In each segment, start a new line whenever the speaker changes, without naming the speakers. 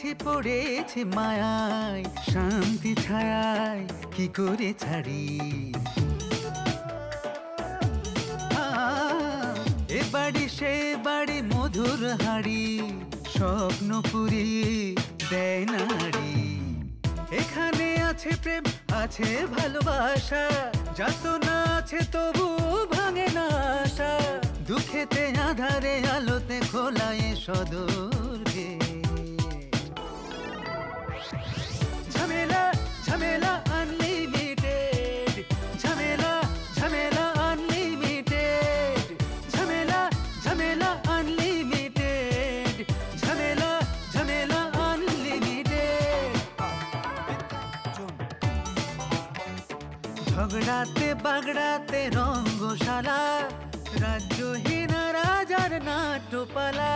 আছি পড়েছি মায়ায়, শান্তি ছায়ায় কি করে ছাড়ি। এ বাড়ি সে বাড়ি মধুর হাড়ি, স্বপ্ন পুরি দেয় নারী। এখানে আছে প্রেম আছে ভালোবাসা, যাতনা আছে তবু ভাঙে না আশা। দুঃখেতে আধারে আলোতে খোলায় সদর গেট। ঝামেলা ঝামেলা আনলিমিটেড, ঝামেলা ঝামেলা আনলিমিটেড, ঝামেলা ঝামেলা আনলিমিটেড, ঝামেলা ঝামেলা আনলিমিটেড। ঝগড়াতে বাগড়াতে রঙ্গশালা, রাজ্যহীন রাজার নাট্যপালা।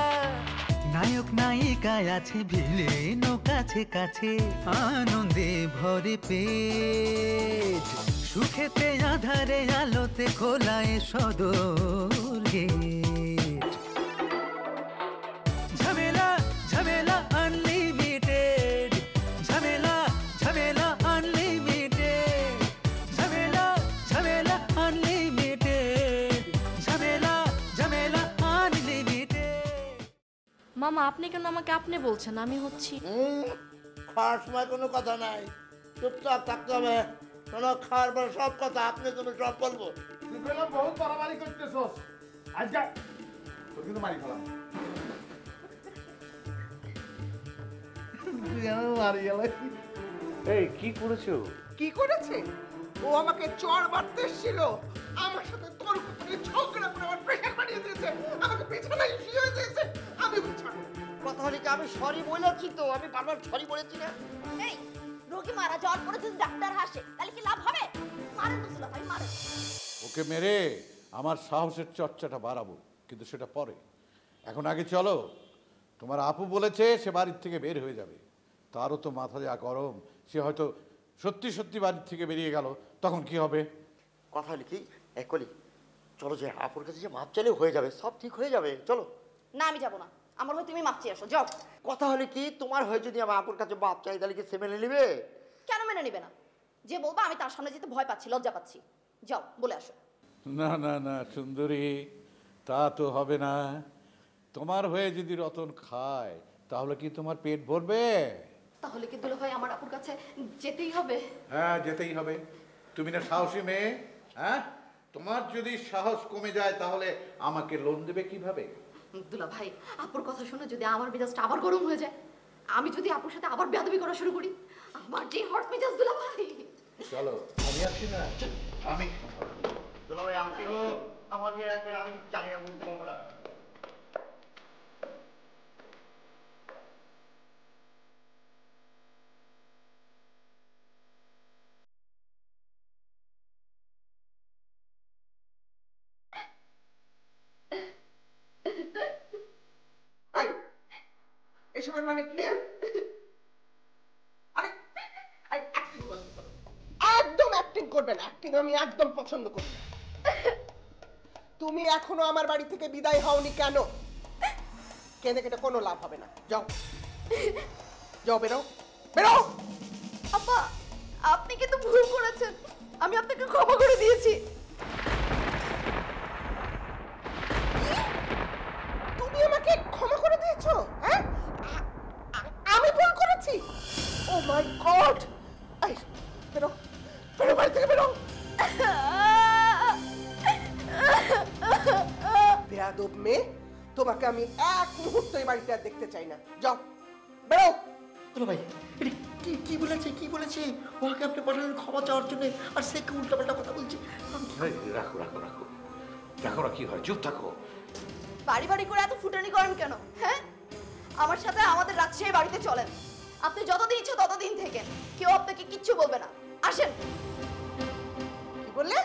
নায়ক নায়িকায় আছে ভিলেন কাছে কাছে, আনন্দে ভরে পেট। সুখেতে আধারে আলোতে খোলায় সদর গেট। ঝামেলা ঝামেলা আনলিমিটেড, ঝামেলা ঝামেলা আনলিমিটেড, ঝামেলা ঝামেলা আনলিমিটেড, ঝামেলা ঝামেলা আনলিমিটেড।
মামা আপনি কেন আমাকে আপনি বলছেন? আমি হচ্ছি
খাওয়ার সময় কোনো কথা নাই, চুপচাপ থাকতে হবে। কোনো খাওয়ার পর সব কথা আপনি তুমি সব বলবো।
তুই পেলাম বহুত মারামারি করতেছস আজকে, তোর কিন্তু মারি ফেলাম।
এই কি করেছো?
কি করেছে? ও আমাকে চড় মারতে এসেছিল, আমার সাথে তর্ক করে ঝগড়া করে আমার প্রেশার বাড়িয়ে দিয়েছে, আমাকে বিছানায় শুয়ে দিয়েছে। আমি ছাড়ো।
কথা হলে কি আমি সরি বলেছি তো, আমি বারবার সরি বলেছি না।
এই রোগী মারা যাওয়ার পরে যদি ডাক্তার হাসে তাহলে কি লাভ হবে? মারেন তো ভাই মারেন।
ওকে মেরে আমার সাহসের চর্চাটা বাড়াবো, কিন্তু সেটা পরে। এখন আগে চলো, তোমার আপু বলেছে সে বাড়ির থেকে বের হয়ে যাবে। তারও তো মাথা যা গরম, সে হয়তো সত্যি সত্যি বাড়ির থেকে বেরিয়ে গেল, তখন কি হবে?
কথা হলে কি একলি চলো, যে আপুর কাছে যে মাপ চাইলে হয়ে যাবে, সব ঠিক হয়ে যাবে। চলো।
না আমি যাব না, আমার হয়ে তুমি মাপ চেয়ে আসো, যাও।
কথা হলে কি তোমার হয়ে যদি আমার আপুর কাছে মাপ চাই তাহলে কি সে মেনে নেবে?
কেন মেনে নিবে না? যে বলবা আমি তার সামনে যেতে ভয় পাচ্ছি, লজ্জা পাচ্ছি। যাও বলে আসো।
না না না সুন্দরী, তা তো হবে না। তোমার হয়ে যদি রতন খায় তাহলে কি তোমার পেট ভরবে?
তাহলে কি দুলা ভাই আমার আপুর কাছে যেতেই হবে?
হ্যাঁ যেতেই হবে। তুমি না সাহসী মেয়ে, হ্যাঁ? তোমার যদি সাহস কমে যায় তাহলে আমাকে লোন দেবে কিভাবে?
দুলা ভাই আপুর কথা শুনে যদি আমার মেজাজটা আবার গরম হয়ে যায়, আমি যদি আপুর সাথে আবার বেয়াদবি করা শুরু করি, আমার যে হট মেজাজ দুলা ভাই।
চলো আমি আসি না, আমি
দুলা ভাই আমাকে আমার আমি জানি না।
এসবের মানে কি? একদম অ্যাক্টিং করবে না, অ্যাক্টিং আমি একদম পছন্দ করি না। তুমি এখনো আমার বাড়ি থেকে বিদায় হওনি কেন? কেঁদে কেটে কোনো লাভ হবে না, যাও যাও, বেরো বেরো।
আপা আপনি কিন্তু ভুল করেছেন, আমি আপনাকে ক্ষমা করে দিয়েছি।
তুমি আমাকে ক্ষমা করে দিয়েছো? হ্যাঁ আমি ভুল করেছি? ও মাই গড! এই বেরো বেরো, বাড়ি থেকে বেরো। বেয়াদব মেয়ে, তোমাকে আমি এক মুহূর্ত এই বাড়িতে আর দেখতে চাই না, যাও বেরো।
দুলা ভাই এটা কি কি বলেছে, কি বলেছে? ওকে আপনি পাঠালেন ক্ষমা চাওয়ার জন্য, আর সে কি উল্টাপাল্টা কথা বলছে।
রাখো রাখো রাখো, দেখো না কি হয়, চুপ থাকো।
বাড়ি বাড়ি করে এত ফুটানি করেন কেন? হ্যাঁ আমার সাথে আমাদের রাজশাহী বাড়িতে চলেন, আপনি যতদিন ইচ্ছে ততদিন থেকে, কেউ আপনাকে কিচ্ছু বলবে না। আসেন।
কি বললে?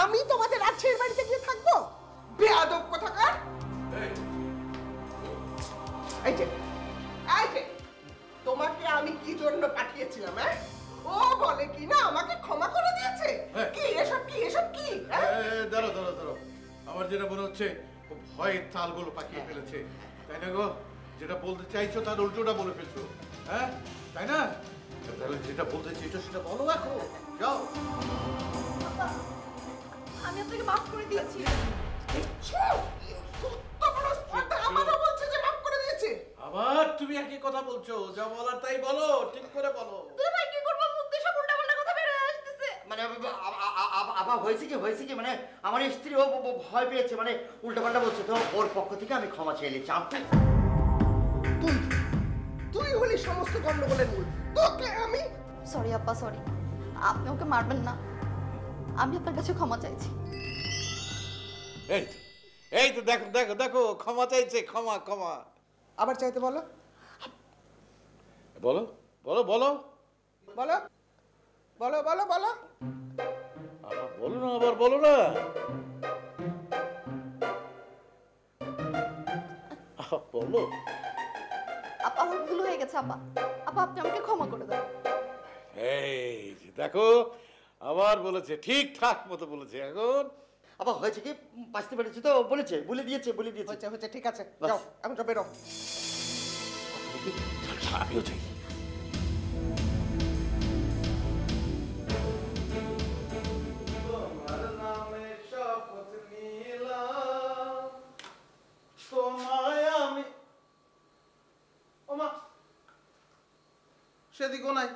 আমি তোমাদের রাজশাহীর বাড়িতে গিয়ে থাকবো? বেয়াদব কোথাকার! এই যে তোমাকে আমি কি জন্য পাঠিয়েছিলাম? হ্যাঁ ও বলে কি না আমাকে ক্ষমা করে দিয়েছে। কি এসব কি এসব কি?
দাঁড়ো দাঁড়ো দাঁড়ো, আমার যেটা মনে হচ্ছে ভয়ের তালগুলো পাকিয়ে ফেলেছে, তাই না গো? যেটা বলতে চাইছো তার উল্টোটা বলে ফেলছো, হ্যাঁ তাই না? তাহলে যেটা বলতে চাইছো সেটা বলো এখন, যাও।
আব্বা, আমি আপনাকে মাফ করে দিয়েছি।
আমারও বলছে যে মাফ করে দিয়েছে।
আবার তুমি একই কথা বলছো, যা বলার তাই বলো, ঠিক করে বলো।
দুলা ভাই কি করবো, মুখ দিয়ে সব উল্টাপাল্টা কথা বের হয়ে আসতেছে।
মানে আপা হয়েছে কি মানে আমার স্ত্রী ও ভয় পেয়েছে, মানে উল্টাপাল্টা বলছে, তো ওর পক্ষ থেকে আমি ক্ষমা চেয়ে নিচ্ছি।
তুই হলি সমস্ত গন্ডগোলের মূল। তোকে আমি
সরি আব্বা, সরি। আপনি ওকে মারবেন না, আমি আপনার কাছে ক্ষমা চাইছি।
এই তো, এই তো দেখো দেখো দেখো, ক্ষমা চাইছে, ক্ষমা ক্ষমা।
আবার চাইতে বলো
বলো বলো বলো
বলো বলো বলো বলো।
বলো না, আবার বলো না। বলো।
আপা, আমার ভুল হয়ে গেছে আপা। আপা, আপনি আমাকে ক্ষমা করে দেন।
এই যে দেখো, আবার বলেছে, ঠিকঠাক মতো বলেছে। এখন
আপা হয়েছে কি, বাঁচতে পেরেছি তো, বলেছে, বলে দিয়েছে।
হচ্ছে হচ্ছে, ঠিক আছে, যাও এখন তো বেরো।
আমিও চাই।
সেদিকও নাই।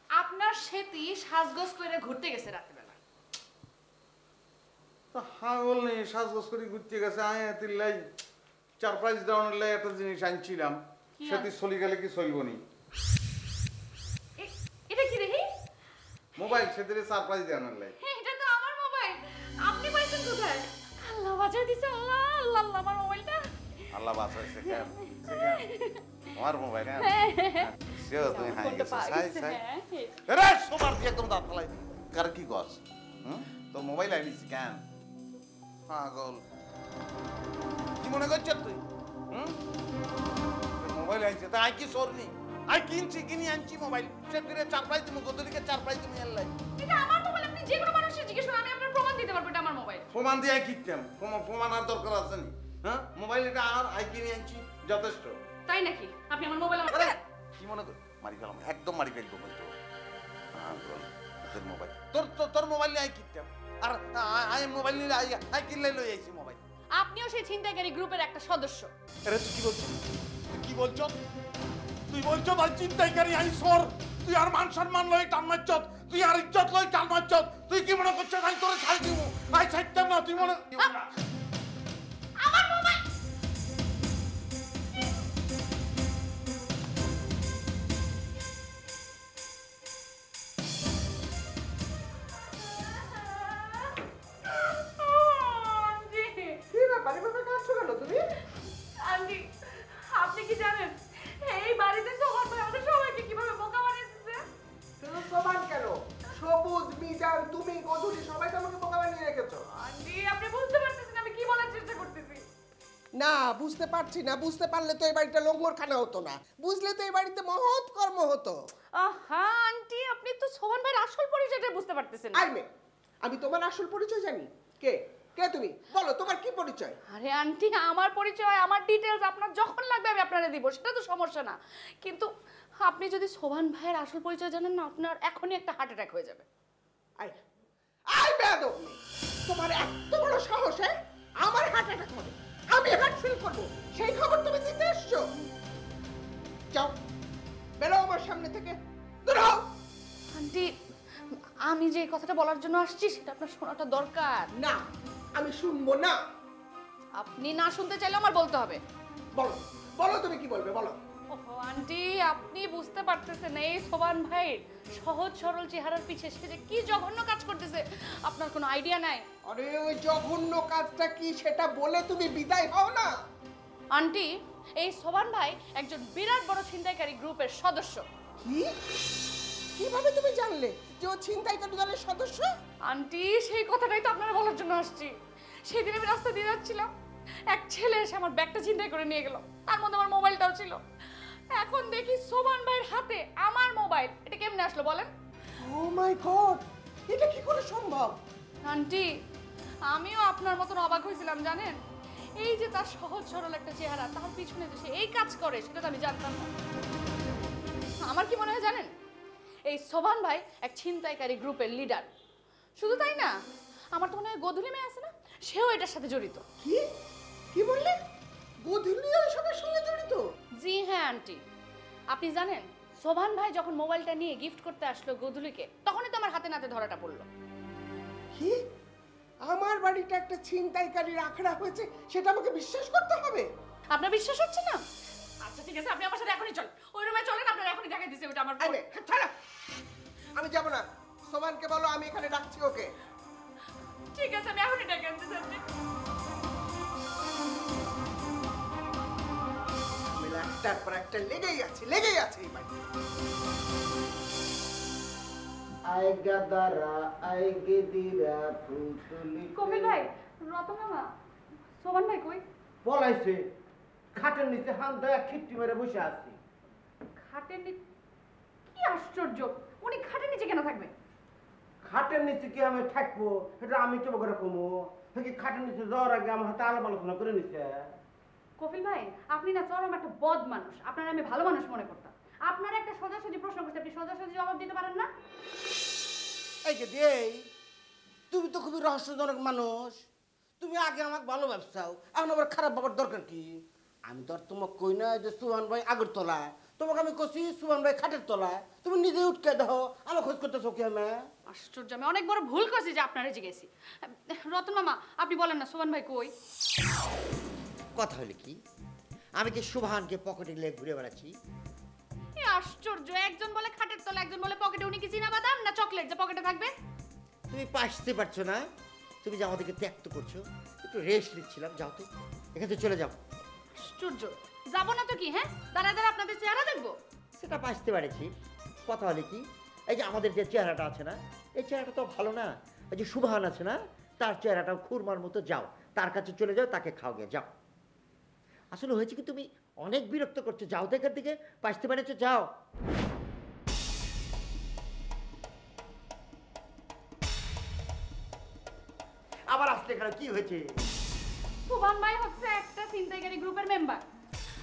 আপনার সেটি সাজগোজ করে ঘুরতে গেছে রাত্রিবেলা।
হাগল নেই, সাজগোজ করে ঘুরতে গেছে। আয় তিল্লাই সারপ্রাইজ দেওয়ার লাই একটা জিনিস আনছিলাম,
কি
সেটি চলি গেলে কি চলব নি?
এটা কি দেখি?
মোবাইল সেদিকে সারপ্রাইজ দেওয়ার লাই।
এটা তো আমার মোবাইল। আপনি পাইছেন কোথায়? আল্লাহ বাঁচাই দিছে, আল্লাহ আল্লাহ আল্লাহ, আমার মোবাইলটা।
আল্লাহ বাঁচাইছে কেন? আমার মোবাইল হ্যাঁ, সেও তুমি হাই গেছে। সাই সাই রে সোমার দিয়ে একদম দাঁত ফলাই কার কি গস? তো মোবাইল আইনিস কেন? পাগল, কি মনে করছিস তুই? মোবাইল আইছে তা আই কি সরনি? আই কিনি আনছি মোবাইল, সে ফিরে সারপ্রাইজ তুমি গোদরিকে সারপ্রাইজ তুমি এলাই।
এটা আমার মোবাইল। আপনি যে কোনো মানুষকে জিজ্ঞেস করুন, আমি আপনার প্রমাণ দিতে পারবো এটা আমার মোবাইল।
প্রমাণ দিয়ে কিনতাম, প্রমাণ আর দরকার আছে নি? হ্যাঁ, মোবাইল এটা আর আই কিনে আনছি, যথেষ্ট।
তাই নাকি? আপনি আমার মোবাইল আমার
কি মনে কর, মারি ফেলাম, একদম মারি ফেলবো কিন্তু। তোর মোবাইল, তোর মোবাইল নিয়ে আই কিনতাম, আর আই মোবাইল নিয়ে আই কিনলে লই আইছি মোবাইল।
আপনিও সেই ছিনতাইকারী গ্রুপের একটা সদস্য।
আরে তুই কি বলছিস? কি বলছো? তুই বলছো ভাই চিন্তাইকারী আই সর? তুই আর মান সম্মান লই টান মারছত, তুই আর ইজ্জত লই টান মারছত। তুই কি মনে করছিস আমি তোরে ছাড় দিব? আই ছাড়তাম না, তুই মনে
আমার মোবাইল।
কি ব্যাপার, এভাবে কাঁদছো কেন তুমি?
আন্টি, আপনি কি জানেন এই বাড়িতে সোহান ভাই আমাদের সবাইকে কিভাবে বোকা বানিয়েছে?
শুধু সোমান কেন, সবুজ, মিজান, তুমি, গধুলি সবাই তো আমাকে বোকা বানিয়ে রেখেছো।
আন্টি, আপনি বুঝতে পারতেছেন আমি কি বলার চেষ্টা করতেছি?
না, বুঝতে পারছি না। বুঝতে পারলে তো এই বাড়িটা লঙ্গরখানা হতো না, বুঝলে তো এই বাড়িতে মহৎ কর্ম হতো।
আহা আন্টি, আপনি তো সোহান ভাইয়ের আসল পরিচয়টা বুঝতে পারতেছেন না।
আর মেয়ে, আমি তোমার আসল পরিচয় জানি। কে কে তুমি বলো, তোমার কি পরিচয়?
আরে আন্টি, আমার পরিচয়, আমার ডিটেইলস আপনার যখন লাগবে আমি আপনারে দিব, সেটা তো সমস্যা না। কিন্তু আপনি যদি সোহান ভাইয়ের আসল পরিচয় জানেন না, আপনার এখনই একটা হার্ট অ্যাটাক হয়ে যাবে।
আই আই বেয়াদব মেয়ে, তোমার এত বড় সাহস হ্যাঁ? আমার হার্ট অ্যাটাক হবে, আমি হার্ট ফেল করব, সেই খবর তুমি দিতে এসছো? যাও, বেরো আমার সামনে থেকে, দূর হও।
আন্টি, আমি যে কথাটা বলার জন্য আসছি সেটা আপনার শোনাটা দরকার।
না, আমি শুনবো না।
আপনি না শুনতে চাইলে আমার বলতে হবে।
বলো বলো, তুমি কি বলবে বলো।
ওহো আন্টি, আপনি বুঝতে পারতেছেন এই সোবান ভাই সহজ সরল চেহারার পিছে সে যে কি জঘন্য কাজ করতেছে আপনার কোনো আইডিয়া নাই।
আরে ওই জঘন্য কাজটা কি সেটা বলে তুমি বিদায় হও না।
আন্টি, এই সোবান ভাই একজন বিরাট বড় ছিনতাইকারী গ্রুপের সদস্য।
কি? কিভাবে তুমি জানলে যে ও ছিনতাইকারী দলের সদস্য?
আন্টি, সেই কথাটাই তো আপনারা বলার জন্য আসছি। সেদিন আমি রাস্তা দিয়ে যাচ্ছিলাম, এক ছেলে এসে আমার ব্যাগটা ছিনতাই করে নিয়ে গেল, তার মধ্যে আমার মোবাইলটাও ছিল। এখন দেখি সোবান ভাইয়ের হাতে আমার মোবাইল, এটা কেমনে আসলো বলেন?
ও মাই গড, এটা কি করে সম্ভব?
আন্টি, আমিও আপনার মতন অবাক হয়েছিলাম জানেন। এই যে তার সহজ সরল একটা চেহারা, তার পিছনে যে সে এই কাজ করে সেটা তো আমি জানতাম না। আমার কি মনে হয় জানেন, এই সোভান ভাই এক ছিনতাইকারী গ্রুপের লিডার। শুধু তাই না, আমার তো মনে হয় গোধূলি মেয়ে আছে না, সেও এটার সাথে জড়িত।
কি কি বললে? গোধূলিও এসবের সঙ্গে জড়িত?
জি হ্যাঁ আন্টি, আপনি জানেন সোভান ভাই যখন মোবাইলটা নিয়ে গিফট করতে আসলো গোধূলিকে, তখনই তো আমার হাতে নাতে ধরাটা পড়লো।
কি আমার বাড়িতে একটা ছিনতাইকারী রাখা হয়েছে, সেটা আমাকে বিশ্বাস করতে হবে?
আপনার বিশ্বাস হচ্ছে না? আচ্ছা ঠিক আছে, আপনি আমার সাথে এখনই চলেন, ওই রুমে চলেন, আপনার এখনই দেখাই দিছে ওটা আমার।
আরে ছাড়া, আমি যাব না। সোমানকে বলো আমি এখানে ডাকছি ওকে।
ঠিক আছে, আমি এখনই ডেকে আনতেছি আন্টি।
একটার পর একটা লেগেই আছে এই বাড়ি।
আইগা দারা আইগে দিরা ফুলতুলি
কবির ভাই, রতন মামা, সোভান ভাই কই?
বলাইছে খাটের নিচে হাত দেয়া খিট্টি মেরে বসে আছি।
খাটের নিচে? কি আশ্চর্য, উনি খাটের নিচে কেন থাকবে?
খাটের নিচে কি আমি থাকবো এটা আমি চুপ করে কমো? কি খাটের নিচে যাওয়ার আগে আমার হাতে আলাপ আলোচনা করে নিছে?
কপিল ভাই, আপনি না চরম একটা বদ মানুষ। আপনার আমি ভালো মানুষ মনে করতাম। আপনার একটা সোজাসুজি প্রশ্ন করতে আপনি সোজাসুজি জবাব দিতে পারেন না?
এই যে দেই, তুমি তো খুবই রহস্যজনক মানুষ। তুমি আগে আমাকে ভালো ভাবছাও, এখন আবার খারাপ ভাবার দরকার কি? আমি তো আর তোমাকে কই না যে সুহান ভাই আগের তলায়, তোমাকে আমি কছি সুহান ভাই খাটের তলায়। তুমি নিজে উঠকে দেখো, আমার খোঁজ করতেছো কি? আমি
আশ্চর্য, আমি অনেক বড় ভুল করছি যে আপনারে জিজ্ঞেসি। রতন মামা, আপনি বলেন না সোহান ভাই কই?
কথা হলো কি, আমি কি সুবহানকে পকেটে নিয়ে ঘুরে বেড়াচ্ছি?
এই আশ্চর্য, একজন বলে খাটের তলা, একজন বলে পকেটে। উনি কি চীনা বাদাম না চকলেট যে পকেটে থাকবে?
তুমি পাশতে পারছো না? তুমি যে আমাদেরকে ত্যাক্ত করছো, একটু রেস্ট নিচ্ছিলাম, যাও তো এখান থেকে চলে যাও।
আশ্চর্য, যাবো না তো কি? হ্যাঁ, দাঁড়ায় দাঁড়ায় আপনাদের চেহারা দেখবো?
সেটা পাশতে পারেছি। কথা হলো কি, এই যে আমাদের যে চেহারাটা আছে না, এই চেহারাটা তো ভালো না। এই যে সুবহান আছে না, তার চেহারাটাও খুরমার মতো। যাও তার কাছে চলে যাও, তাকে খাও গে, যাও। আসলে হয়েছে কি, তুমি অনেক বিরক্ত করছো, যাও তো এখান থেকে, পাশতে পারেছো, যাও। আবার আসলে এখানে কি হয়েছে?
সোভান ভাই হচ্ছে একটা ছিনতাইকারী গ্রুপের মেম্বার।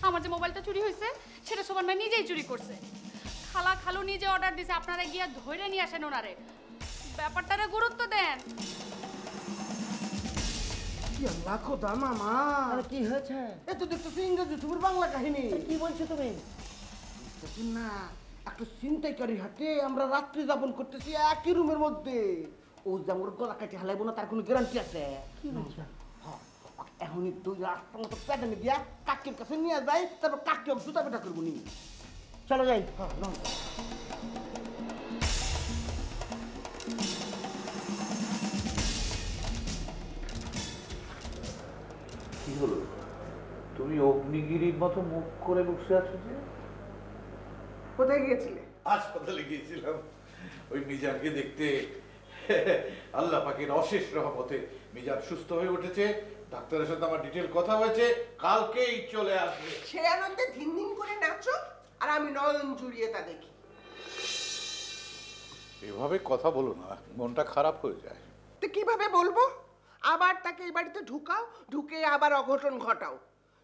আমার যে মোবাইলটা চুরি হয়েছে সেটা সোভান ভাই নিজেই চুরি করছে। খালা খালু নিজে অর্ডার দিছে, আপনারা গিয়া ধরে নিয়ে আসেন ওনারে। ব্যাপারটারে গুরুত্ব দেন।
লাখো দা মামা,
আরে কি হয়েছে?
এ তো দেখতেছি ইংরেজি ছবির বাংলা কাহিনী।
কি বলছো তুমি?
না, একটা ছিনতাইকারী হাতে আমরা রাত্রি যাপন করতেছি একই রুমের মধ্যে। ও যে আমার গলা কাটি হালাইবো না তার কোনো গ্যারান্টি আছে?
কি বলছো?
এখনই তুই রাস্তার মতো প্যাটানি দিয়া কাকের কাছে নিয়ে যাই, তারপর কাকে জুতা পেটা করবো নি।
চলো যাই।
কি হলো, তুমি অগ্নিগিরির মতো মুখ করে বসে আছো যে?
কোথায় গিয়েছিলে?
হাসপাতালে গিয়েছিলাম ওই মিজানকে দেখতে। আল্লাহ পাকের অশেষ রহমতে মিজান সুস্থ হয়ে উঠেছে। ডাক্তারের সাথে আমার ডিটেল কথা হয়েছে, কালকেই চলে আসবে।
সে আনন্দে ধিন ধিন করে নাচো আর আমি নয়ন জুড়িয়ে তা দেখি।
এভাবে কথা বলো না, মনটা খারাপ হয়ে যায়।
তো কিভাবে বলবো? আবার তাকে এই বাড়িতে ঢুকাও, ঢুকে আবার অঘটন ঘটাও।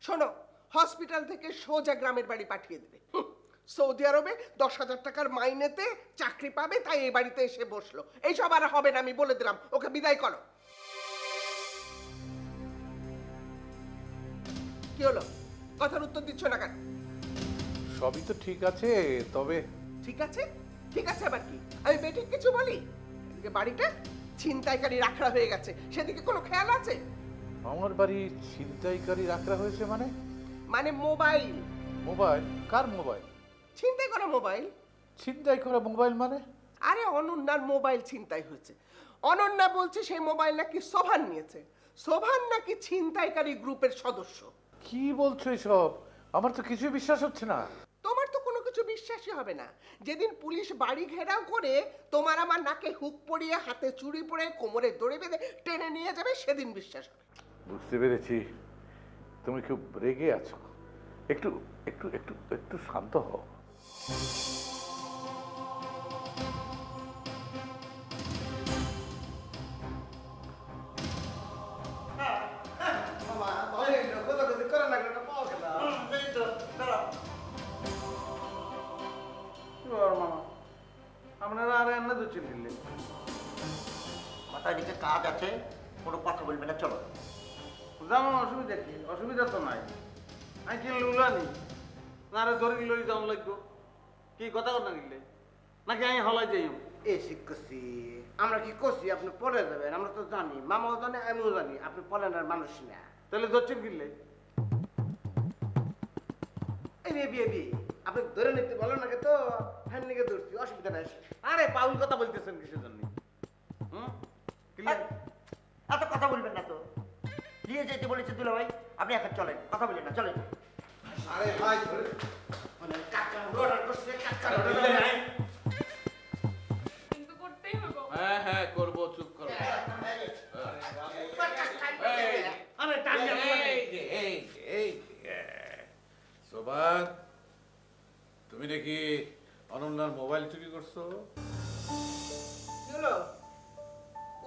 শোনো, হসপিটাল থেকে সোজা গ্রামের বাড়ি পাঠিয়ে দেবে। সৌদি আরবে 10,000 টাকার মাইনেতে চাকরি পাবে, তাই এই বাড়িতে এসে বসলো। এইসব আর হবে না, আমি বলে দিলাম। ওকে বিদায় করো। কি হলো, কথার উত্তর দিচ্ছ না কেন?
সবই তো ঠিক আছে, তবে
ঠিক আছে, ঠিক আছে আবার কি? আমি বেঠিক কিছু বলি? এদিকে বাড়িটা ছিনতাইকারী রাখড়া হয়ে গেছে, সেদিকে কোনো খেয়াল আছে?
আমার বাড়ি ছিনতাইকারী রাখা হয়েছে মানে?
মানে মোবাইল।
মোবাইল? কার মোবাইল?
ছিনতাই করা মোবাইল।
ছিনতাই করা মোবাইল মানে?
আরে অনন্যার মোবাইল ছিনতাই হয়েছে। অনন্যা বলছে সেই মোবাইল নাকি সোভান নিয়েছে। সোভান নাকি ছিনতাইকারী গ্রুপের সদস্য।
কি বলছো এসব? আমার তো কিছুই বিশ্বাস হচ্ছে না।
তোমার তো কোনো কিছু বিশ্বাসই হবে না। যেদিন পুলিশ বাড়ি ঘেরাও করে তোমার আমার নাকে হুক পরিয়ে, হাতে চুড়ি পরে, কোমরে দড়ি বেঁধে টেনে নিয়ে যাবে, সেদিন বিশ্বাস হবে।
বুঝতে পেরেছি, তুমি খুব রেগে আছো। একটু একটু একটু একটু শান্ত হও।
মামা,
কথা লিখে কাজ আছে, কোনো কথা বলবে না, চলো।
যেমন অসুবিধা কি? অসুবিধা তো নাই। আমি কিনলে উলানি না রে ধরে লই যাওয়া লাগবো। কি কথা কথা নিলে নাকি আমি হলাই যাই?
এসি করছি আমরা কি করছি আপনি পরে যাবেন, আমরা তো জানি, মামাও জানে আমিও জানি আপনি পলানের মানুষ না।
তাহলে ধরছেন কিনলে
এই বিয়ে আপনি ধরে নিতে বলো নাকি তো ফ্যান নিকে ধরছি, অসুবিধা নাই।
আরে পাউল কথা বলতেছেন কিসের জন্য?
এত কথা বলবেন না তো, নিয়ে যেতে বলেছে দুলা ভাই, আপনি এখন চলেন, কথা বলেন না, চলেন।
আরে ভাই ধরে
মানে কাকা অর্ডার করছে, কাকা
কিন্তু করতেই হবে।
হ্যাঁ হ্যাঁ করবো, চুপ করো।
আরে টানিয়া
সোবান, তুমি নাকি অনন্যার মোবাইল চুরি করছো?
কি হলো?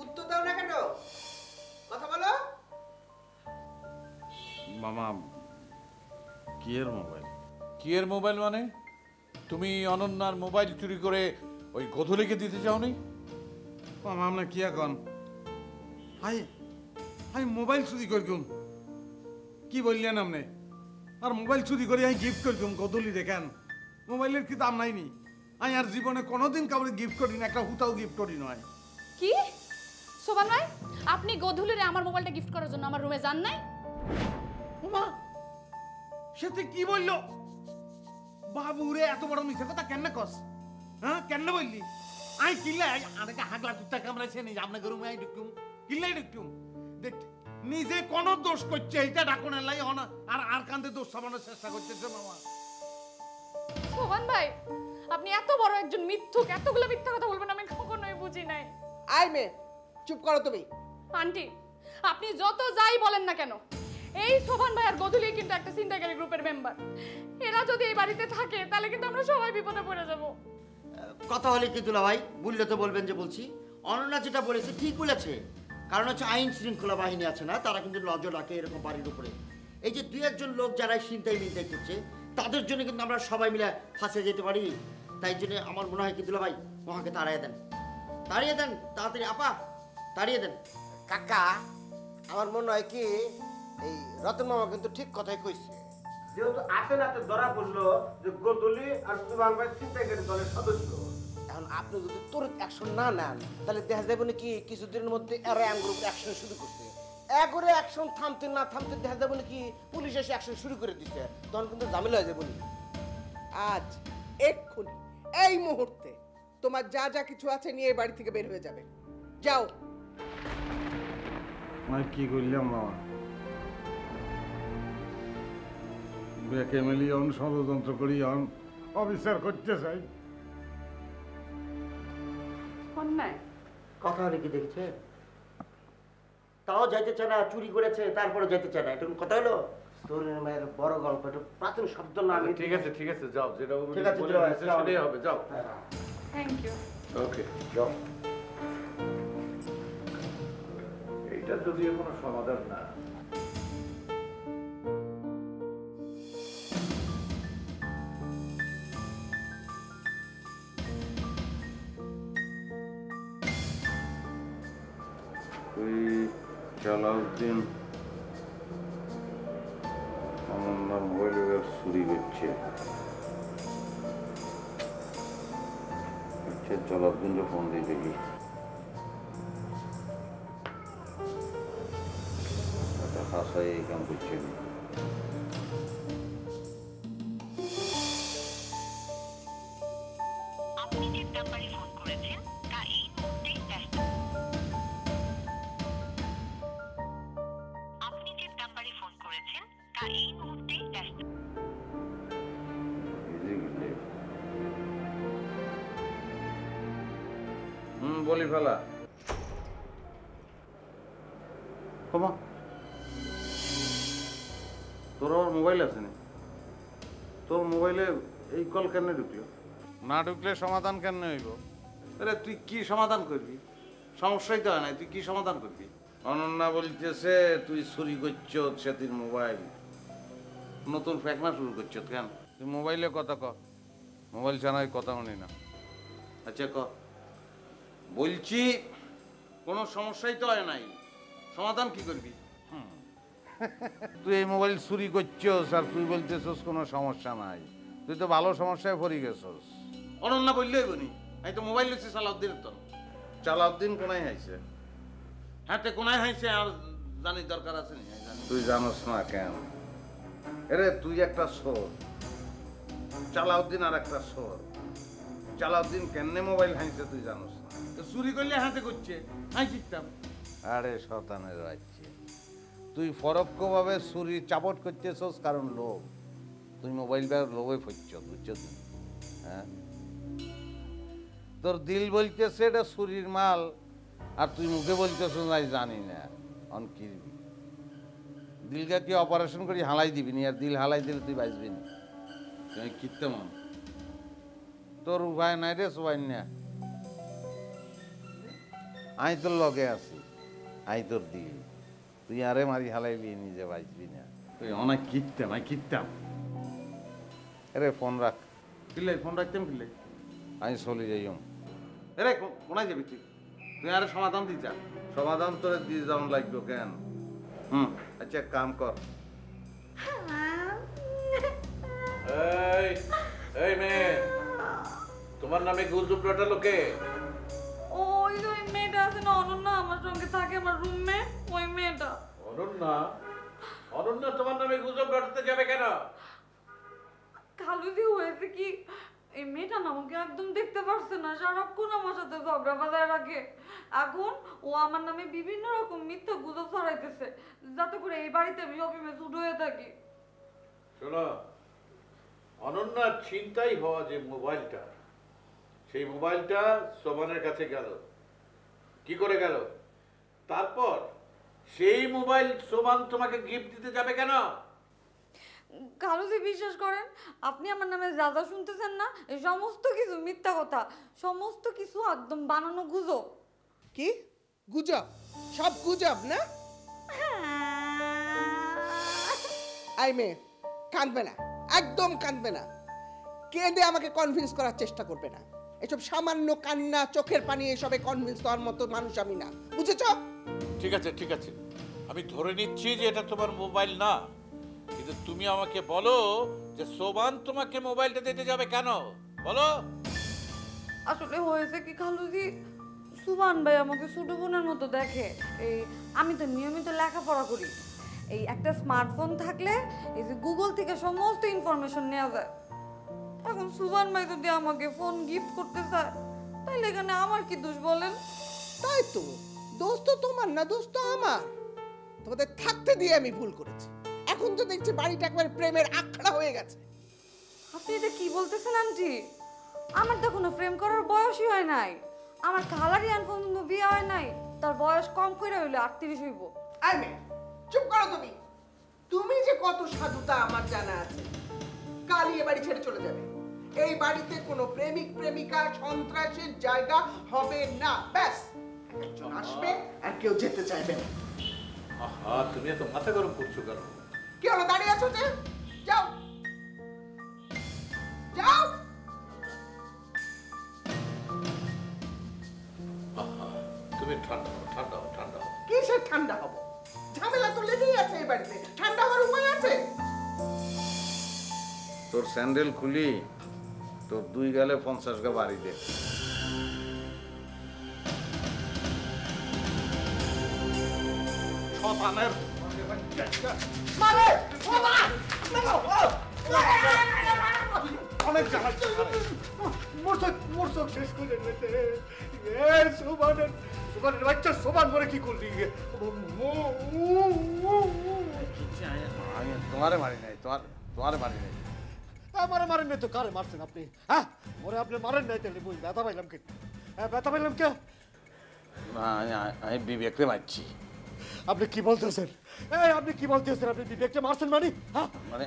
উত্তর দাও না কেন? কথা বলো।
মামা কি এর মোবাইল?
কি এর মোবাইল মানে? তুমি অনন্যার মোবাইল চুরি করে ওই গধূলিকে দিতে চাওনি?
মামা আপনি কি এখন? হাই হাই মোবাইল চুরি করকুম? কি বললেন আপনি? আর মোবাইল চুরি করে আমি গিফট করকুম গধূলি দেখেন? মোবাইলের কি দাম নাইনি? আমি আর জীবনে কোনোদিন কাউকে গিফট করি না, একটা হুতাও গিফট করি নয়।
কি সোবান ভাই, আপনি গধূলিরে আমার মোবাইলটা গিফট করার জন্য আমার রুমে যান নাই?
মামা সেতে কি বললো? বাবুরে এত বড় মিথ্যা কথা কেন কস? হ্যাঁ কেন বললি? আই কিল্লাই আরেকে হাগলা কুত্তা কামড়াইছে নি আপনাকে রুমে আই ঢুকুম? কিল্লাই ঢুকুম? দেখ নিজে কোন দোষ করছে এইটা ডাকুনের লাই হনা আর আর কান্দে দোষ সামানোর চেষ্টা করতেছে মামা।
সোবান ভাই, আপনি এত বড় একজন মিথ্যুক, এতগুলো মিথ্যা কথা বলবেন আমি কখনোই বুঝি নাই।
আয় মেয়ে, চুপ করো তুমি।
আন্টি, আপনি যত যাই বলেন না কেন, এই সোবান ভাই আর গধূলি কিন্তু একটা চিন্তাকারী গ্রুপের মেম্বার। এরা যদি এই বাড়িতে থাকে তাহলে কিন্তু আমরা সবাই বিপদে পড়ে যাব।
কথা হলে কি দুলা ভাই, বললে তো বলবেন যে বলছি। অনন্যা যেটা বলেছে ঠিক বলেছে, কারণ হচ্ছে আইন শৃঙ্খলা বাহিনী আছে না, তারা কিন্তু নজর রাখে এরকম বাড়ির উপরে। এই যে দুই একজন লোক যারা চিন্তায় মিন্তাই করছে, তাদের জন্য কিন্তু আমরা সবাই মিলে ফাঁসে যেতে পারি। তাই জন্য আমার মনে হয় কি দুলা ভাই, মহাকে তাড়িয়ে দেন, তাড়িয়ে দেন তাড়াতাড়ি, আপা তাড়িয়ে দেন।
কাকা আমার মনে হয় কি এই রতন মামা কিন্তু ঠিক কথাই কইছে, যেহেতু হাতে নাতে ধরা পড়লো যে গোদলি আর সুবান ভাই চিন্তাকারী দলের সদস্য। এখন আপনি যদি তড়িৎ অ্যাকশন না নেন তাহলে দেখা যাবে নাকি কিছুদিনের মধ্যে এরাম গ্রুপ অ্যাকশন শুরু করছে। একরে অ্যাকশন থামতে না থামতে দেখা যাবে নাকি পুলিশ এসে অ্যাকশন শুরু করে দিচ্ছে, তখন কিন্তু ঝামেলা হয়ে যাবে।
আজ এক্ষুনি এই মুহূর্তে তোমার যা যা কিছু আছে নিয়ে এই বাড়ি থেকে বের হয়ে যাবে, যাও।
আমি কি করলাম মামা? ব্যাকে মিলিয়ে ষড়যন্ত্র করি অবিচার করতে চাই।
অন্যায়
কথা হলে কি দেখেছে? তাও যাইতে চায় না, চুরি করেছে তারপরে যেতে চায় না, এটা কথা হলো?
তোরের মায়ের বড় গল্প, এটা প্রাচীন শব্দ না। আমি
ঠিক আছে ঠিক আছে, যাও, যেটা
ঠিক আছে, চলো, যাও।
সেটাই হবে, যাও।
Thank you.
ওকে যাও। এইটা যদিও কোনো সমাধান না।
জালাউদ্দিন অনন্যার মোবাইল চুরি করছে। জালাউদ্দিনকে ফোন দিয়ে দেখি, একটা হাসাই এই কাম করছে।
আপনি যে নাম্বারে ফোন করেছেন তা এই মুহূর্তে ব্যস্ত। আপনি যে নাম্বারে ফোন করেছেন তা এই মুহূর্তে ব্যস্ত।
বলি ফেলা
ক্ষমা, তোর আমার মোবাইল আছে না? তোর মোবাইলে এই কল কেন ঢুকলো? না ঢুকলে সমাধান কেন হইব? আরে তুই কি সমাধান করবি? সমস্যাই তো হয় নাই, তুই কি সমাধান করবি? অনন্যা বলতেছে তুই চুরি করছ সেদিন মোবাইল, নতুন ফেকনা শুরু করছ কেন? তুই মোবাইলে কথা ক, মোবাইল জানাই কথা শুনি না। আচ্ছা ক, বলছি কোনো সমস্যাই তো হয় নাই, সমাধান কি করবি? তুই এই মোবাইল চুরি করছস আর তুই বলতেছস কোনো সমস্যা নাই, তুই তো ভালো সমস্যায় পড়ে গেছস। অনন্যা বললেই বনি, আমি তো মোবাইল লইছি সালাউদ্দিনের তো। সালাউদ্দিন কোনায় হাইছে? হ্যাঁ তে কোনায় হাইছে আর জানি দরকার আছে নি? তুই জানোস না কেন? এরে তুই একটা সোর, সালাউদ্দিন আর একটা সোর। সালাউদ্দিন কেমনে মোবাইল হাইছে তুই জানোস না? তো চুরি করলে হাতে করছে, হাই শিখতাম। আরে শতানের বাচ্চা, তুই পরোক্ষভাবে চুরি চাপট করতেছস কারণ লোভ। তুই মোবাইলটা লোভে ফইছ, বুঝছ তুই? হ্যাঁ, তোর দিল বলতেছে এটা চুরির মাল, আর তুই মুখে বলতেছ না জানি না। অন কিরবি দিলকে কি অপারেশন করি হালাই দিবি নি? আর দিল হালাই দিলে তুই বাঁচবি না। তুই কিনতে মন, তোর উপায় নাই রে সবাই না। আই তোর লগে আছি, আই তোর দিল, তুই আরে মারি হালাইবি, নিজে বাঁচবি না। তুই অনেক কিনতাম, আমি কিনতাম। আরে ফোন রাখ। কিনলে ফোন রাখতাম কিনলে আমি চলে যাইম। এরে কোনায় যাবি তুই? তুই আরে সমাধান দি যা। সমাধান তোরে দিয়ে যাওয়ান লাগবে কেন? আচ্ছা এক কাম কর।
এই এই মেয়ে, তোমার নামে গুজব রটালো কে?
ওই ওই মেয়েটা আছে না অনন্যা, আমার সঙ্গে থাকে, আমার রুমমেট, ওই মেয়েটা।
অনন্যা? অনন্যা তোমার নামে গুজব রটাতে যাবে কেন?
খালুদি হয়েছে কি, এই মেয়েটা না আমাকে একদম দেখতে পারছে না, সারাক্ষণ আমার সাথে ঝগড়া বাজায় রাখে। এখন ও আমার নামে বিভিন্ন রকম মিথ্যা গুজব ছড়াইতেছে, যাতে করে এই বাড়িতে আমি সবসময় ছুট হয়ে থাকি।
শোনো, অনন্যার ছিনতাই হওয়া যে মোবাইলটা, সেই মোবাইলটা সোমানের কাছে গেল। কি করে গেল? তারপর সেই মোবাইল সোমান তোমাকে গিফট দিতে যাবে কেন?
খালুজি বিশ্বাস করেন, আপনি আমার নামে যা যা শুনতেছেন না, এই সমস্ত কিছু মিথ্যা কথা, সমস্ত কিছু একদম বানানো গুজব।
কি গুজব? সব গুজব না? আই মেয়ে, কাঁদবে না, একদম কাঁদবে না। কেঁদে আমাকে কনভিন্স করার চেষ্টা করবে না। এসব সামান্য কান্না, চোখের পানি, এসবে কনভিন্স হওয়ার মতো মানুষ আমি না, বুঝেছ?
ঠিক আছে ঠিক আছে, আমি ধরে নিচ্ছি যে এটা তোমার মোবাইল না, কিন্তু তুমি আমাকে বলো যে সোমান তোমাকে মোবাইলটা দিতে যাবে কেন? বলো।
আসলে হয়েছে কি খালুজি, সুবান ভাই আমাকে ছোট বোনের মতো দেখে। এই আমি তো নিয়মিত লেখাপড়া করি, এই একটা স্মার্টফোন থাকলে এই যে গুগল থেকে সমস্ত ইনফরমেশন নেওয়া যায়। এখন সুবান ভাই যদি আমাকে ফোন গিফট করতে চায়, তাহলে এখানে আমার কি দোষ বলেন?
তাই তো, দোষ তো তোমার না, দোষ তো আমার। তোমাদের থাকতে দিয়ে আমি ভুল করেছি। এখন তো দেখছি বাড়িটা একবারে প্রেমের আখড়া হয়ে গেছে।
আপনি এটা কি বলতেছেন আন্টি? আমার তো কোনো প্রেম করার বয়সই হয় নাই। আমার খালারই এখন বিয়ে হয় নাই, তার বয়স কম করে হইলো 38 হইব।
আই মেয়ে, চুপ করো তুমি। তুমি যে কত সাধুতা আমার জানা আছে। কালই এ বাড়ি ছেড়ে চলে যাবে। এই বাড়িতে কোনো প্রেমিক প্রেমিকা সন্ত্রাসের জায়গা হবে না, ব্যাস। একজন আসবে আর কেউ যেতে চাইবে না।
আহা, তুমি এত মাথা গরম করছো কেন?
কি হলো, দাঁড়িয়ে আছো যে? যাও যাও।
আহা, তুমি ঠান্ডা হও, ঠান্ডা হও, ঠান্ডা হও।
কিসের ঠান্ডা হব? ঝামেলা তো লেগেই আছে এই বাড়িতে, ঠান্ডা হওয়ার উপায় আছে?
তোর স্যান্ডেল খুলি তোর 2 গালে 50 গা বাড়ি দে।
শতানের
মানে ও মা,
অনেক জ্বালাচ্ছ।
মোরসক শেষ করে দিতে। সোমানের বাচ্চা সোমান মরে কি করলি?
তোমারে মারি নাই, তোমারে মারি নাই।
আমারে মারেন নাই তো কারে মারছেন আপনি? হ্যাঁ, ওরে আপনি মারেন নাই, তাহলে বই ব্যথা পাইলাম কে? হ্যাঁ, ব্যথা পাইলাম কে?
আমি বিবেককে মারছি।
আপনি কি বলতেছেন? এই আপনি কি বলতেছেন? আপনি বিবেককে মারছেন মানে? হ্যাঁ,
মানে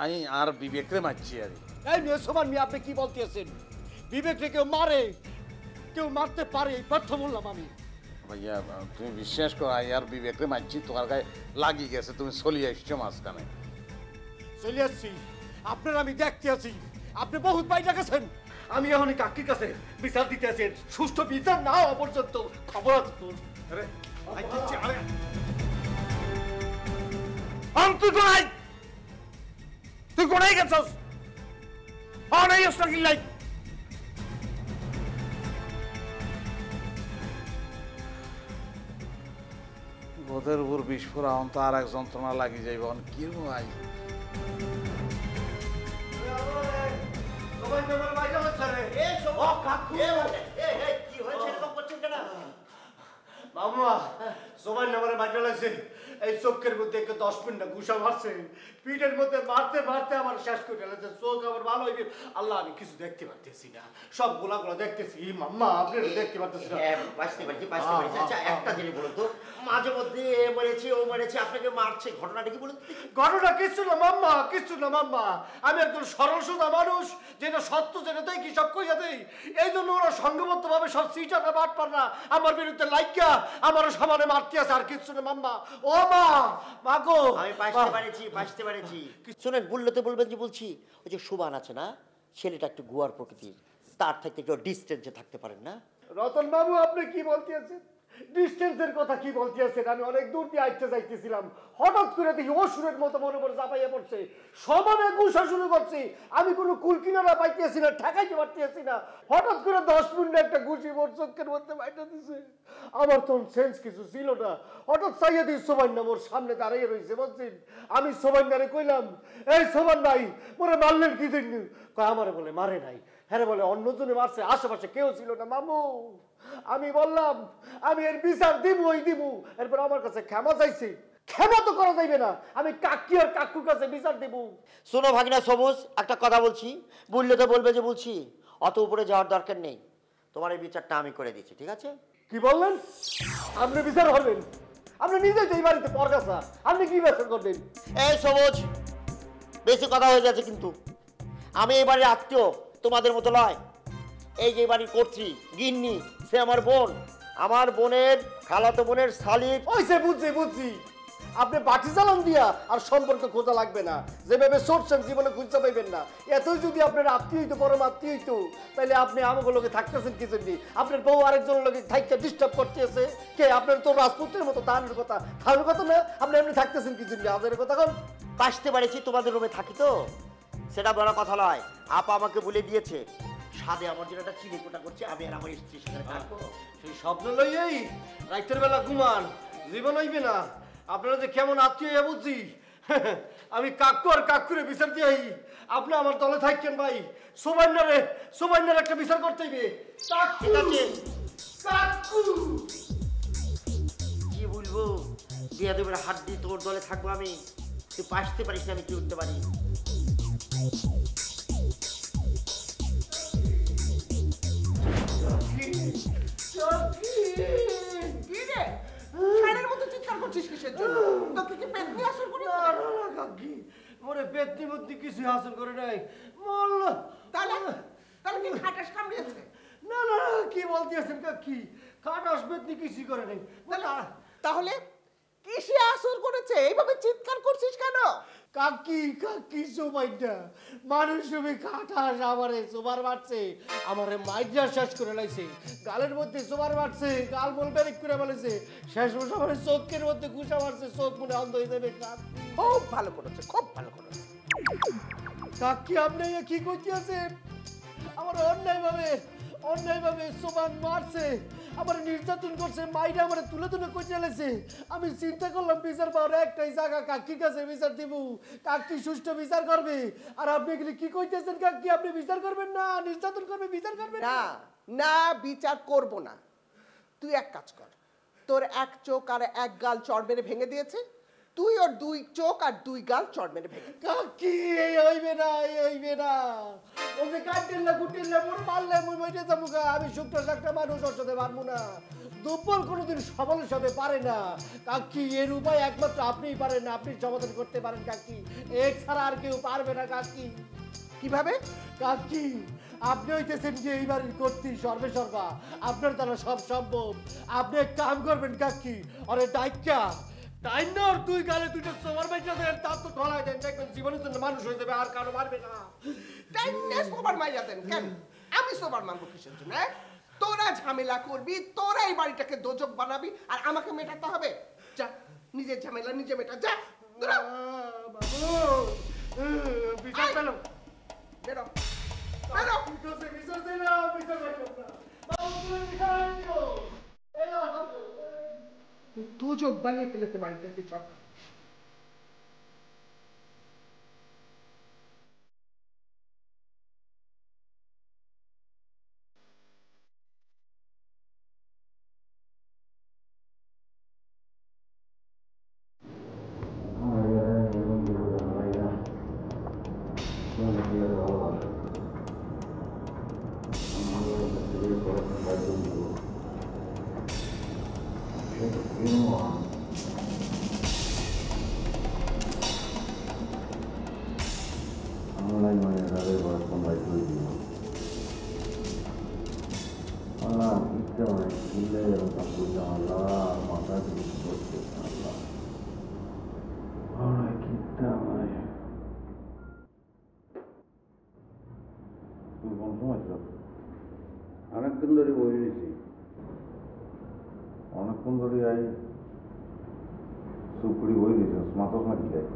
আমি আর বিবেককে মারছি আর।
এই মেয়ে সোমান মিয়া, আপনি কি বলতেছেন? বিবেককে কেউ মারে, কেউ মারতে পারে, এই প্রথম বললাম আমি।
ভাইয়া তুমি বিশ্বাস করো, আর বিবেককে মারছি, তোমার গায়ে লাগি গেছে, তুমি চলিয়ে এসছো মাঝখানে।
চলে আসছি, আপনার আমি দেখতে আছি, আপনি বহুত বাইরে গেছেন। আমি এখন কাকির কাছে বিচার দিতে আছি, সুষ্ঠু বিচার না হওয়া পর্যন্ত খবর আছে তোর।
আরে আই দিচ্ছি, আরে তুই কোনাই, তুই কোনাই গেছস? অনেক এক্সট্রা কিল্লাই বোধের উপর বিস্ফোরণ তো আর এক যন্ত্রণা লাগি যাইব কি ভাই।
মামা সবাই নামারে বাজা লাগছে, এই চোখের মধ্যে 10 মিনিট ঘুষা মারছে, পিঠের মধ্যে মারতে মারতে আমার শেষ করে ফেলেছে। চোখ আমার ভালো হইবে আল্লাহ, আমি কিছু দেখতে পারতেছি না, সব গোলাগুলো দেখতেছি। মাম্মা আপনি দেখতে পারতেছি না।
বাঁচতে পারছি। আচ্ছা একটা জিনিস বলুন তো, মাঝে মধ্যে এ মরেছে ও মরেছে আপনাকে মারছে, ঘটনাটা কি বলুন?
ঘটনা কিছু না মাম্মা, কিছু না মাম্মা। আমি একজন সরল সোজা মানুষ, যেটা সত্য যেটা দেয় কি সব কইয়া দেই। এই জন্য ওরা সংঘবদ্ধ ভাবে সব সিটাররা বাটপাররা আমার বিরুদ্ধে লাইগা আমারও সমানে মারতে আছে, আর কিছু না মাম্মা। ও মা মাগো,
আমি বাঁচতে পারেছি। শুনেন, বললে বলবেন যে বলছি ওই যে সুবান আছে না, ছেলেটা একটু গুয়ার প্রকৃতির, তার থেকে একটু ডিস্টেন্সে থাকতে পারেন না?
রতন বাবু আপনি কি বলতে আছেন? ডিস্টেন্সের কথা কি বলতে আছেন? আমি অনেক দূর দিয়ে আইতে যাইতেছিলাম, হঠাৎ করে দেখি অসুরের মতো মনে করে চাপাইয়া পড়ছে, সমানে গুষা শুরু করছি। আমি কোনো কুল কিনারা পাইতেছি না, ঠেকাইতে পারতেছি না। হঠাৎ করে 10 মিনিট একটা ঘুষি মোর চোখের মধ্যে বাইটা দিছে। আমার তো সেন্স কিছু ছিল না, হঠাৎ চাইয়া দিই সোমান্না মোর সামনে দাঁড়িয়ে রয়েছে। বলছেন আমি সোমান্নারে কইলাম, এই সোমান ভাই মোরে মারলেন কি জন্য? আমারে বলে মারে নাই, হ্যাঁ বলে অন্যজনে মারছে, আশেপাশে কেউ ছিল না। মামু আমি বললাম আমি এর বিচার দিব। এরপর আমার কাছে ক্ষমা চাইছি। ক্ষমা তো করা যাইবে না, আমি কাকি আর কাকুর কাছে বিচার দিব।
শোনো ভাগিনা সবুজ, একটা কথা বলছি, বললে তো বলবে যে বলছি, অত উপরে যাওয়ার দরকার নেই। তোমার এই বিচারটা আমি করে দিচ্ছি, ঠিক আছে?
কি বললেন? আপনি বিচার করবেন? আপনি নিজেই তো এই বাড়িতে পরগাছা, আপনি কি বিচার করবেন?
এই সবুজ, বেশি কথা হয়ে যাচ্ছে কিন্তু। আমি এই বাড়ির আত্মীয়, তোমাদের মতো নয়। এই যে বাড়ির কর্ত্রী গিন্নি, সে আমার বোন, আমার বোনের খালাতো বোনের শালিক।
ওইসে বুঝছি। আপনি বাটি চালান দিয়া আর সম্পর্ক খোঁজা লাগবে না, যেভাবে সোর্সেন জীবনে খুঁজতে পাইবেন না। এতই যদি আপনার আত্মীয় হইতো, পরম আত্মীয় হইতো, তাহলে আপনি আমাকে লোকে থাকতেছেন কি জন্য? আপনার বউ আরেকজনের লোকে থাকতে ডিস্টার্ব করতেছে কে? আপনার তো রাজপুতের মতো তার কথা খাওয়ার কথা না, আপনি এমনি থাকতেছেন কি জন্য? আজের কথা কন।
বাঁচতে পারেছি, তোমাদের রুমে থাকি তো, সেটা বড় কথা নয়। আপা আমাকে বলে দিয়েছে সাদে আমার জন্য একটা চিনি কোটা করছে, আমি আর আমার স্ত্রীর সাথে থাকবো।
সেই স্বপ্ন লইয়াই রাইতের বেলা ঘুমান, জীবন হইবে না। আপনারা যে কেমন আত্মীয় বুঝছি। আমি কাকু আর কাকুরে বিচার দিই, আপনি আমার দলে থাকেন ভাই। সোমান্নার একটা বিচার করতে হইবে।
কি বলবো, বিয়াদবের হাড্ডি তোর দলে থাকবো আমি। তুই বাঁচতে পারিস না, আমি কি উঠতে পারি?
কিছু হাসিল করে নাই। না কি বলতেছেন কাকি? খাটাস বেতনি কিছুই করে নাই।
তাহলে কিসে আসর করেছে? এইভাবে চিৎকার করছিস কেন?
কাকি সোমাইটা মানুষ তুমি খাটাস আমারে সোবার মারছে, আমারে মাইজা শেষ করে লাইছে। গালের মধ্যে সোবার মারছে, গাল বল বেরেক করে বলেছে, শেষ বসে আমার চোখের মধ্যে ঘুষা মারছে, চোখ মনে অন্ধ হয়ে যাবে।
খুব ভালো করেছে, খুব ভালো করেছে।
কাকি আপনি কি করতে আছেন? আমার অন্যায়ভাবে সোমান মারছে, আমার নির্যাতন করছে, মাইরা আমার তুলে কই চালাইছে। আমি চিন্তা করলাম বিচার পাওয়ার একটাই জায়গা, কাকির কাছে বিচার দিব, কাকি সুষ্ঠু বিচার করবে। আর আপনি এগুলি কি কইতেছেন কাকি? আপনি বিচার করবেন না, নির্যাতন করবে, বিচার করবেন
না? না বিচার করব না। তুই এক কাজ কর, তোর এক চোখ আর এক গাল চড় মেরে ভেঙে দিয়েছে, তুই ওর 2 চোখ আর 2 গাল চড় মেরে ভেঙে।
কাকি এই হইবে না। ও যে কাটিল্লা গুটিল্লা মোর মারলে মুই মইতে যাবো গা। আমি শুকনো শাকটা মানুষ ওর সাথে পারবো না। দুর্বল কোনোদিন সবলের সাথে পারে না কাকি। এর উপায় একমাত্র আপনিই পারেন, আপনি সমাধান করতে পারেন কাকি। এক ছাড়া আর কেউ পারবে না কাকি।
কিভাবে?
কাকি আপনি হইতেছেন যে এই বাড়ির কর্ত্রী, সর্বেসর্বা, আপনার দ্বারা সব সম্ভব। আপনি এক কাম করবেন কাকি, আরে ডাইকা টাইনার 2 গালে 2টা সোমার বাইচা দেন, তার তো গলায় দেন, দেখবেন জীবনের জন্য মানুষ হয়ে যাবে, আর কারো মারবে না।
টাইনার সোমার মাইরা দেন কেন? আমি সোবার মানবো কিসের জন্য? তোরা ঝামেলা করবি, তোরা এই বাড়িটাকে দোজক বানাবি, আর আমাকে মেটাতে হবে? যা, নিজের ঝামেলা নিজে মেটা, যা।
বাবু বিচার পেলাম,
বেরো বেরো।
বিচার দিলাম, বিচার পাইলাম না। বাবু তুমি বিচার দিও।
দোজক বানিয়ে ফেলেছে বাড়িতে বিচার।
অনেকক্ষণ ধরে বই রয়েছি, অনেকক্ষণ ধরে আই সুপুরি বই দিয়েছি, মাথা কি দেয়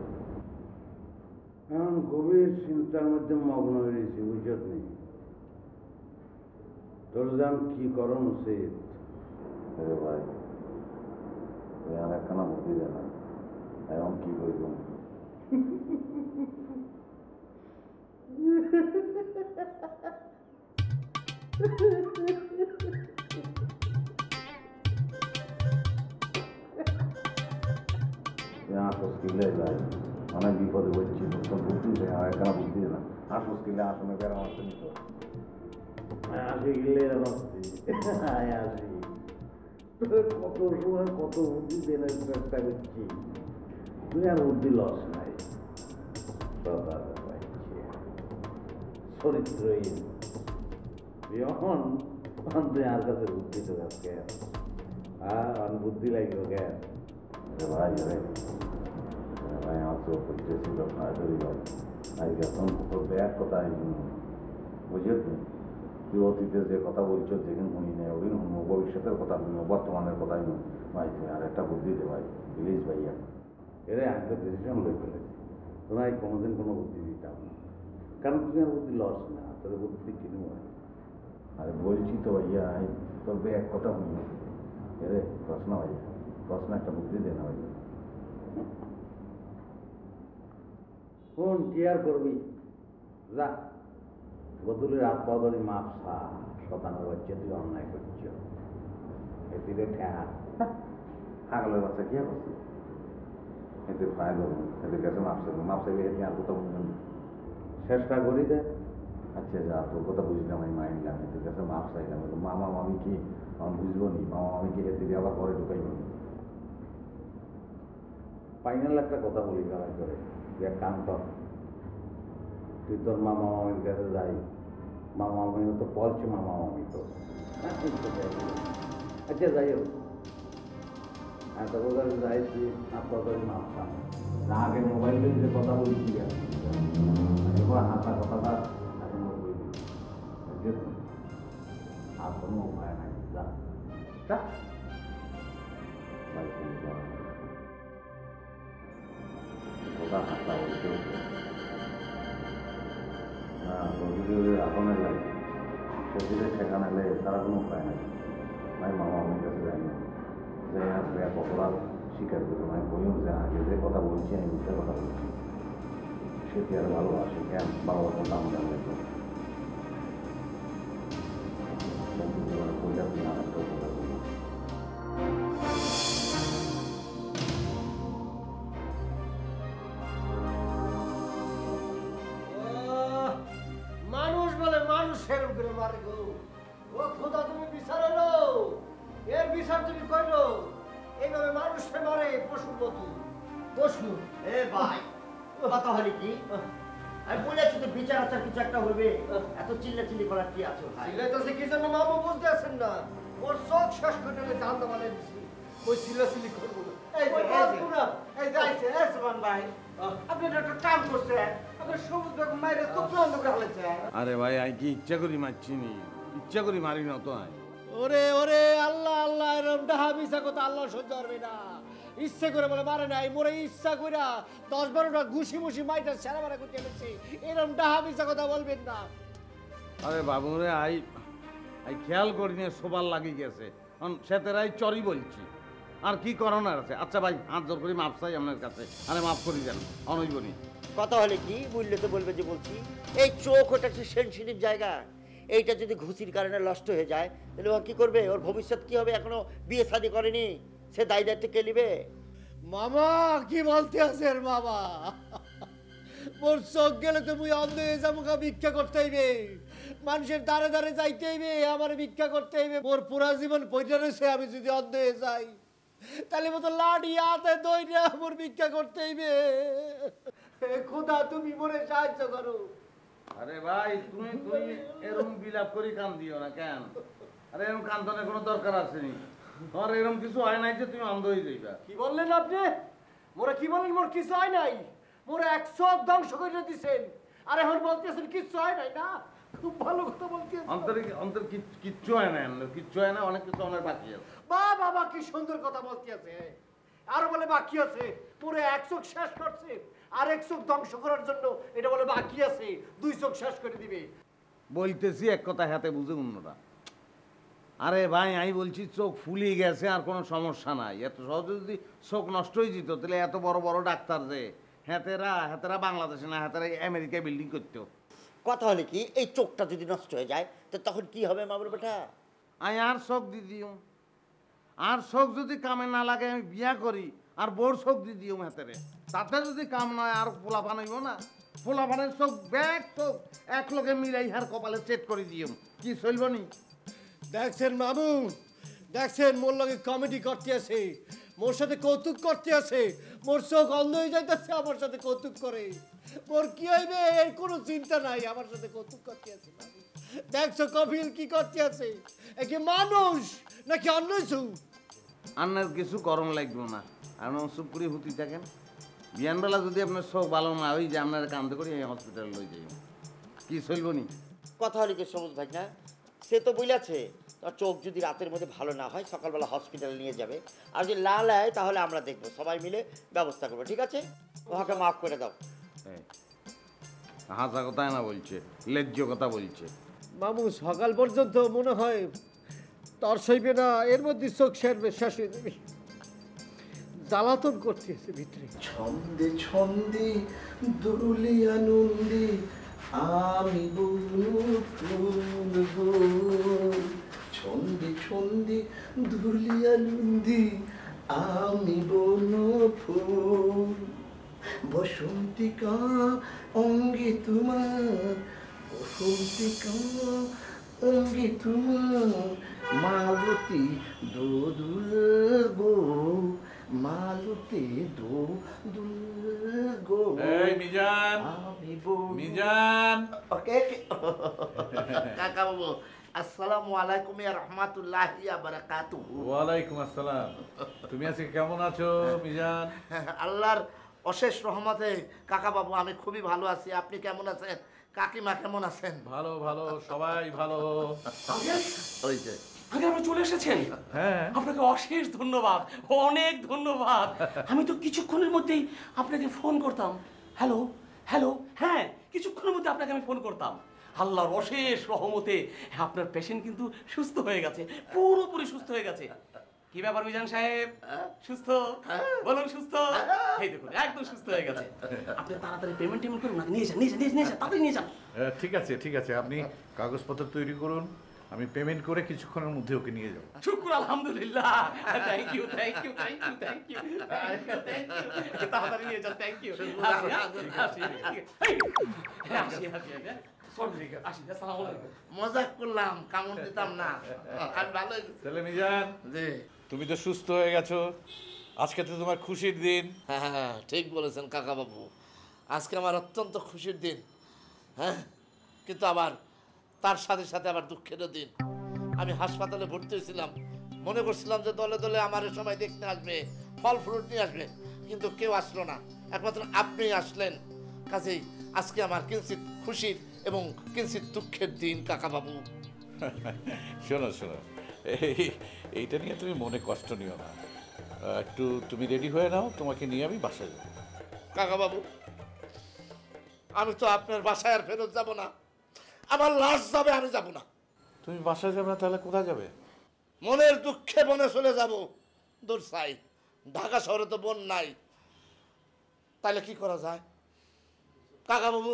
এখন গভীর চিন্তার মধ্যে মগ্ন হয়ে রয়েছি, বুঝত নেই তোর যান কি করণ উচিত। আরে ভাই তুই আর একখানা বুদ্ধি দে না, এখন কি করব? অনেক বিপদে বলছি, বুদ্ধি দেয় আর একখানা বুদ্ধি দে না। আসস কিলে আসনে বেড়া আসতে নিত আসি গেলে আসি কত সময় কত বুদ্ধি দেনের চেষ্টা করছি, তুই আর বুদ্ধি লস নাই। চরিত্রহীন যখন তুই আর কাছে বুদ্ধি তো কেন আর বুদ্ধি লাগবে কেন? ভাই রে ভাই আমার চোখ করতেছিল ভাই আজকে এখন তোর ব্যাগ কথা বুঝলি, তুই অতীতে যে কথা বলছো যেদিন শুনি নেই ওদিন শুনবো, ভবিষ্যতের কথা শুনবো, বর্তমানের কথাই শুনবো। ভাই তুই আর একটা বুদ্ধি দে ভাই, প্লিজ ভাইয়া। এরে আমি তো ডিসিশন লই ফেলেছি, তোরা কোনোদিন কোনো বুদ্ধি দিতাম না, কারণ তুই আর বুদ্ধি লস না, তোর বুদ্ধি কিনু হয়। আরে বলছি তো ভাইয়া, তোর ব্যাগ কথা শুনবো। এরে বস না ভাইয়া, বস না, একটা বুদ্ধি দে না ভাইয়া। শোন কি আর করবি, যা বদলের হাত পা ধরে মাপ সা, শতানের বাচ্চা তুই অন্যায় করছ, এদিকে ঠ্যাঁ ছাগলের বাচ্চা কি আর করছি, এতে পায়ে ধরুন, এদের কাছে মাপ চাইব, মাপ চাইবে এতে আর কথা বুঝলাম চেষ্টা করি দে। আচ্ছা যা, তোর কথা বুঝলাম, আমি মাইনলাম, এদের কাছে মাপ চাইলাম, মামা মামি কি আমার বুঝবো নি, মামা মামি কি এতে আবার ঘরে ঢুকাইব নি। ফাইনাল একটা কথা বলি গালায় করে, এক কাম কর, তুই তোর মামা মামির কাছে যাই, মামা মামিও তো বলছে মামা মামি তো, আচ্ছা যাই হোক, হ্যাঁ তোর কাছে যাই, তুই আপনার মাপ পান না, আগে মোবাইলে যে কথা বলছি এবার হাতা কথাটা এখন বলবি, আর কোনো উপায় নাই, যা ওটা হাতা বলতে আগুনের লাগে, সেদিকে ঠেকানো লাগে, তারা কোনো উপায় নাই। ভাই মামা আমার কাছে যাই না, যে আসবে এক অপরাধ স্বীকার করতে, আমি বলিও যে আগে যে কথা বলছি আমি মিথ্যে কথা বলছি, সে কি আর ভালোবাসে কেন, ভালোবাসার দাম কেন লাগবে বইটা তুমি আর একটা কথা বলি।
মানুষ বলে মানুষের উপরে মারে গো, ও খোদা তুমি বিচার এলো, এর বিচার তুমি করলো, এইভাবে মানুষে মারে পশুর মতো, পশু।
এ ভাই কথা হলি কি, আমি বলেছি তো বিচার আচার কিছু একটা হইবে, এত চিল্লাচিল্লি করার কি আছে ভাই?
চিল্লাইতেছে কি জন্য মামা বুঝতে আছেন না, ওর চোখ শেষ করে জান দামালে দিছি, ওই চিল্লাচিল্লি করবো না। এই যে এই সুমান ভাই
আপনি একটা কাম করছেন, আপনার সবুজ বেগম মায়ের চোখ বন্ধ করে ফেলেছেন।
আরে ভাই আমি কি ইচ্ছা করি মারছি নি, ইচ্ছা করি মারি না তো।
ওরে ওরে আল্লাহ আল্লাহ, এরকম ডাহা মিশা কথা আল্লাহ সহ্য করবে না। ইচ্ছে করে বলে মারে নাই, মোরে ইচ্ছা কইরা 10-12টা ঘুষি মুষি মাইটা সেরা মারা করতে গেছি, এরকম ডাহা মিশা কথা বলবেন না।
আরে বাবু রে আই খেয়াল করিনি সবার লাগি গেছে, সেতেরাই চরি বলছি, আর কি করণার আছে। আচ্ছা ভাই হাত জোর করি মাপ চাই আপনার কাছে, আরে মাফ করি দেন, অনইবনি।
কথা হলে কি বুঝলে তো বলবে যে বলছি। এই চোখ ওটা একটা সেনসিটিভ জায়গা, এইটা যদি ঘুষির কারণে নষ্ট হয়ে যায় তাহলে ও কি করবে? ওর ভবিষ্যৎ কি হবে? এখনো বিয়ে শাদী করেনি, সে দায় দায়িত্ব কে নিবে?
মামা কি বলতে আছেন বাবা? মোর চোখ গেলে তো মুই অন্ধ হয়ে যাবো, ভিক্ষা করতে হইবে, মানুষের দ্বারে দ্বারে যাইতে হইবে, আমার ভিক্ষা করতে হইবে। মোর পুরা জীবন পয়টা রয়েছে, আমি যদি অন্ধ হয়ে যাই তাহলে মতো লাড়ি হাতে দইরা মোর ভিক্ষা করতে হইবে। খোদা তুমি মোরে সাহায্য করো।
আরে ভাই তুমি এরকম বিলাপ করি কান দিও না কেন? আরে এরকম কান্দনের কোনো দরকার আছে নি? তোমার এরকম কিছু হয় নাই যে তুমি অন্ধ হয়ে যাইবা।
কি বললেন আপনি? মোরা কি বলেন? মোর কিছু হয় নাই, মোরে 100 ধ্বংস করে দিছেন, আর এখন বলতেছেন কিছু হয় নাই। না, খুব ভালো কথা বলতেছেন।
অন্তর কিচ্ছু হয় না, কিচ্ছু হয় না, অনেক কিছু অনেক বাকি আছে।
বাবা কি সুন্দর কথা বলতে আছে, আর বলে বাকি আছে। পুরো 1 চোখ শেষ করছে, আর 1 চোখ ধ্বংস করার জন্য এটা বলে বাকি আছে, 2 চোখ শেষ করে দিবে।
বলতেছি এক কথা হাতে বুঝে অন্যটা। আরে ভাই আমি বলছি চোখ ফুলিয়ে গেছে আর কোনো সমস্যা নাই। এত সহজে যদি চোখ নষ্ট হয়ে যেত তাহলে এত বড় বড় ডাক্তার যে হেতেরা বাংলাদেশে না, হেতেরা আমেরিকায় বিল্ডিং করতো।
কথা হলে কি, এই চোখটা যদি নষ্ট হয়ে যায় তো তখন কি হবে মামুর বেটা?
আমি আর চোখ দিয়ে দিও, আর চোখ যদি কামে না লাগে আমি বিয়া করি আর বোর চোখ দিয়ে দিও হেতেরে, তাতে যদি কাম নয় আর পোলাপান হইব না, পোলাপানের চোখ ব্যাগ চোখ এক লোকে মিলাই হার কপালে চেট করে দিও, কি চলব নি?
দেখছেন মামু, দেখছেন মোর লগে কমেডি করতে আছে, মোর সাথে কৌতুক করতে আছে, মোর চোখ অন্ধ হয়ে যাইতেছে, আমার সাথে কৌতুক করে। মোর কি হইবে এর কোনো চিন্তা নাই, আমার সাথে কৌতুক করতে আছে। দেখছো কপিল কি করতে আছে, একে মানুষ নাকি অন্য কিছু?
আপনার কিছু করণ লাগবে না, আপনার চুপ করে হুতি থাকেন। বিয়ানবেলা যদি আপনার চোখ ভালো না হই যে আপনার কান্দে করি এই হসপিটালে লই যাই, কি চলব নি?
কথা হলে কি সবুজ ভাই না, সে তো বলেছে তার চোখ যদি রাতের মধ্যে ভালো না হয় সকালবেলা হসপিটালে নিয়ে যাবে, আর যদি লাল হয় তাহলে আমরা দেখবো, সবাই মিলে ব্যবস্থা করবো, ঠিক আছে? ওকে মাফ করে দাও।
হাসা কথাই না বলছে, লেজ্জ কথা বলছে।
মামু সকাল পর্যন্ত মনে হয় তর সইবে না, এর মধ্যে চোখ শেষ হয়ে যাবে, জ্বালাতন করতেছে ভিতরে।
ছন্দে ছন্দে দুলিয়া নন্দী আমি ছন্দে ছন্দে দুলিয়া নন্দী আমি বনফুল বসন্তিকা অঙ্গে তোমার, বসন্তিকা অঙ্গে তোমার, মালতী দোদুলগো মালতী দোদুলগো।
এই মিজান, মিজান।
ওকে কাকা বাবু, আসসালামু আলাইকুম ওয়া রাহমাতুল্লাহি ওয়া বারাকাতুহু।
ওয়া আলাইকুম আসসালাম। তুমি আজকে কেমন আছো মিজান?
আল্লাহর অশেষ রহমতে কাকা বাবু আমি খুবই ভালো আছি। আপনি কেমন আছেন? কাকিমা কেমন আছেন?
ভালো ভালো, সবাই ভালো।
ওই যে
আগে আপনি চলে এসেছেন,
হ্যাঁ
আপনাকে অশেষ ধন্যবাদ, অনেক ধন্যবাদ। আমি তো কিছুক্ষণের মধ্যেই আপনাকে ফোন করতাম, হ্যালো হ্যালো, হ্যাঁ কিছুক্ষণের মধ্যে আপনাকে আমি ফোন করতাম। আল্লাহর অশেষ রহমতে আপনার পেশেন্ট কিন্তু সুস্থ হয়ে গেছে, পুরোপুরি সুস্থ হয়ে গেছে। কি ব্যাপার মিজান সাহেব, সুস্থ? বলুন সুস্থ? এই দেখুন একদম সুস্থ হয়ে গেছে। আপনি তাড়াতাড়ি পেমেন্ট করুন, নিয়ে যান নিয়ে যান নিয়ে যান, তাড়াতাড়ি নিয়ে যান।
ঠিক আছে ঠিক আছে, আপনি কাগজপত্র তৈরি করুন, আমি পেমেন্ট করে কিছুক্ষণের মধ্যে ওকে নিয়ে যাবো।
শুকর আলহামদুলিল্লাহ, thank you thank you thank you thank you thank you, তাড়াতাড়ি নিয়ে যান, থ্যাংক ইউ।
মজাক করলাম, কামড় দিতাম না। আমি ভালো।
তাহলে মিজান তুমি তো সুস্থ হয়ে গেছো, আজকে তো তোমার খুশির দিন।
হ্যাঁ হ্যাঁ ঠিক বলেছেন কাকা বাবু, আজকে আমার অত্যন্ত খুশির দিন। হ্যাঁ কিন্তু আবার তার সাথে সাথে আবার দুঃখেরও দিন। আমি হাসপাতালে ভর্তি হয়েছিলাম, মনে করছিলাম যে দলে দলে আমার সময় দেখতে আসবে, ফল ফ্রুট নিয়ে আসবে, কিন্তু কেউ আসলো না, একমাত্র আপনিই আসলেন। কাজেই আজকে আমার কিঞ্চিত খুশির এবং কিঞ্চিত দুঃখের দিন কাকা বাবু।
শোনো শোনো, এইটা নিয়ে তুমি মনে কষ্ট নিও না। একটু তুমি রেডি হয়ে নাও, তোমাকে নিয়ে আমি বাসায় যাবো।
কাকা বাবু, আমি তো আপনার বাসায় আর ফেরত যাব না, আমার লাশ যাবে, আমি যাব না।
তুমি বাসায় যাবে না তাহলে কোথায় যাবে?
মনের দুঃখে বনে চলে যাব। দূর সাই, ঢাকা শহরে তো বন নাই, তাহলে কি করা যায় কাকা বাবু?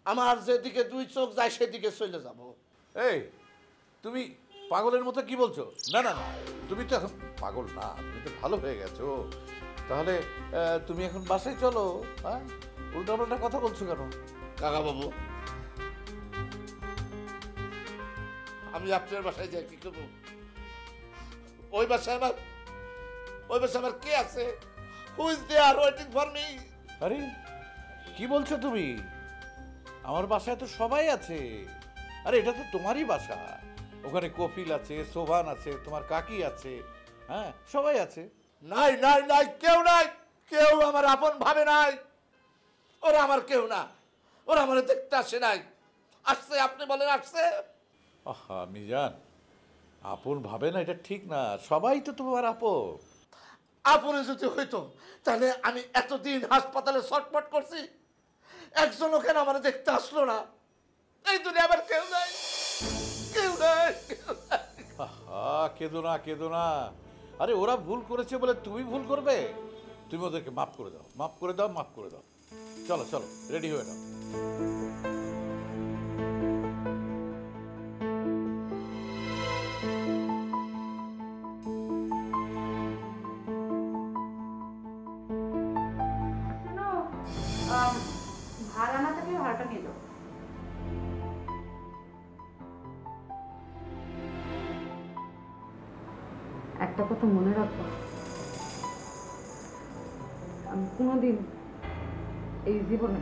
আমার যেদিকে দুই চোখ যায় সেদিকে চলে যাব।
এই তুমি পাগলের মতো কি বলছো? না না না, তুমি তো এখন পাগল না, তুমি তো ভালো হয়ে গেছো। তাহলে তুমি এখন বাসায় চলো। হ্যাঁ, উল্টাপাল্টা কথা বলছো কেন?
কাকা বাবু, আমি আপনার বাসায় যাই কি করবো? ওই বাসায় আমার কে আছে? Who is there waiting for me?
আরে কি বলছো তুমি? আমার বাসায় তো সবাই আছে। আরে এটা তো তোমারই বাসা, ওখানে কফিল আছে, সোভান আছে, তোমার কাকি আছে, হ্যাঁ সবাই আছে।
নাই নাই নাই, কেউ নাই, কেউ আমার আপন ভাবে নাই। ওরা আমার কেউ না, ওরা আমার দেখতে আসে নাই। আসছে, আপনি বলেন আসছে?
আহা মিজান, আপন ভাবে না এটা ঠিক না, সবাই তো তোমার আপন।
আপনে যদি হইতো তাহলে আমি এতদিন হাসপাতালে ছটফট করছি, একজনও কেন আমার দেখতে আসলো না? এই দুনিয়া আবার কেউ নাই, কেউ নাই।
কেঁদো না কেঁদো না। আরে ওরা ভুল করেছে বলে তুমি ভুল করবে? তুমি ওদেরকে মাফ করে দাও, মাফ করে দাও, মাফ করে দাও। চলো চলো, রেডি হয়ে নাও।
ভাড়া না থাকলে ভাড়াটা নিয়ে যাও। একটা কথা মনে রাখবো, আমি কোনোদিন এই জীবনে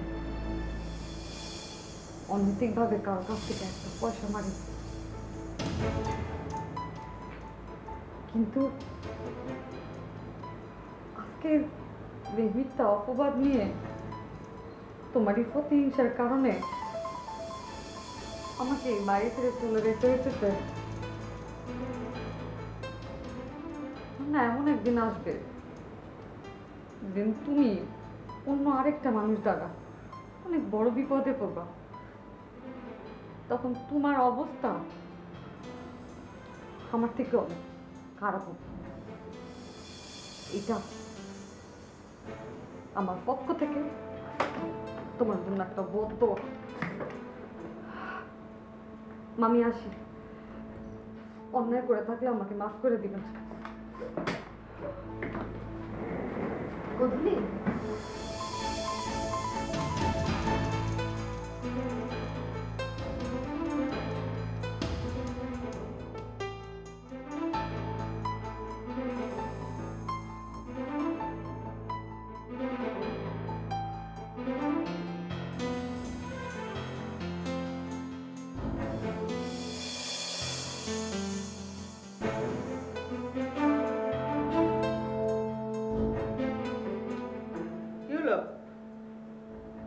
অনৈতিকভাবে কারোর কাছ থেকে একটা পয়সা মারি, কিন্তু আজকে মিথ্যা অপবাদ নিয়ে তোমারই প্রতিহিংসার কারণে আমাকে বাড়ি থেকে চলে যেতে হইতেছে না। এমন একদিন আসবে যেদিন তুমি অন্য আরেকটা মানুষ দ্বারা অনেক বড় বিপদে পড়বা, তখন তোমার অবস্থা আমার থেকে অনেক খারাপ হবে। এটা আমার পক্ষ থেকে তোমার জন্য একটা বদ্ধ। মামি আসি, অন্যায় করে থাকলে আমাকে মাফ করে দিবেন। বুঝলি?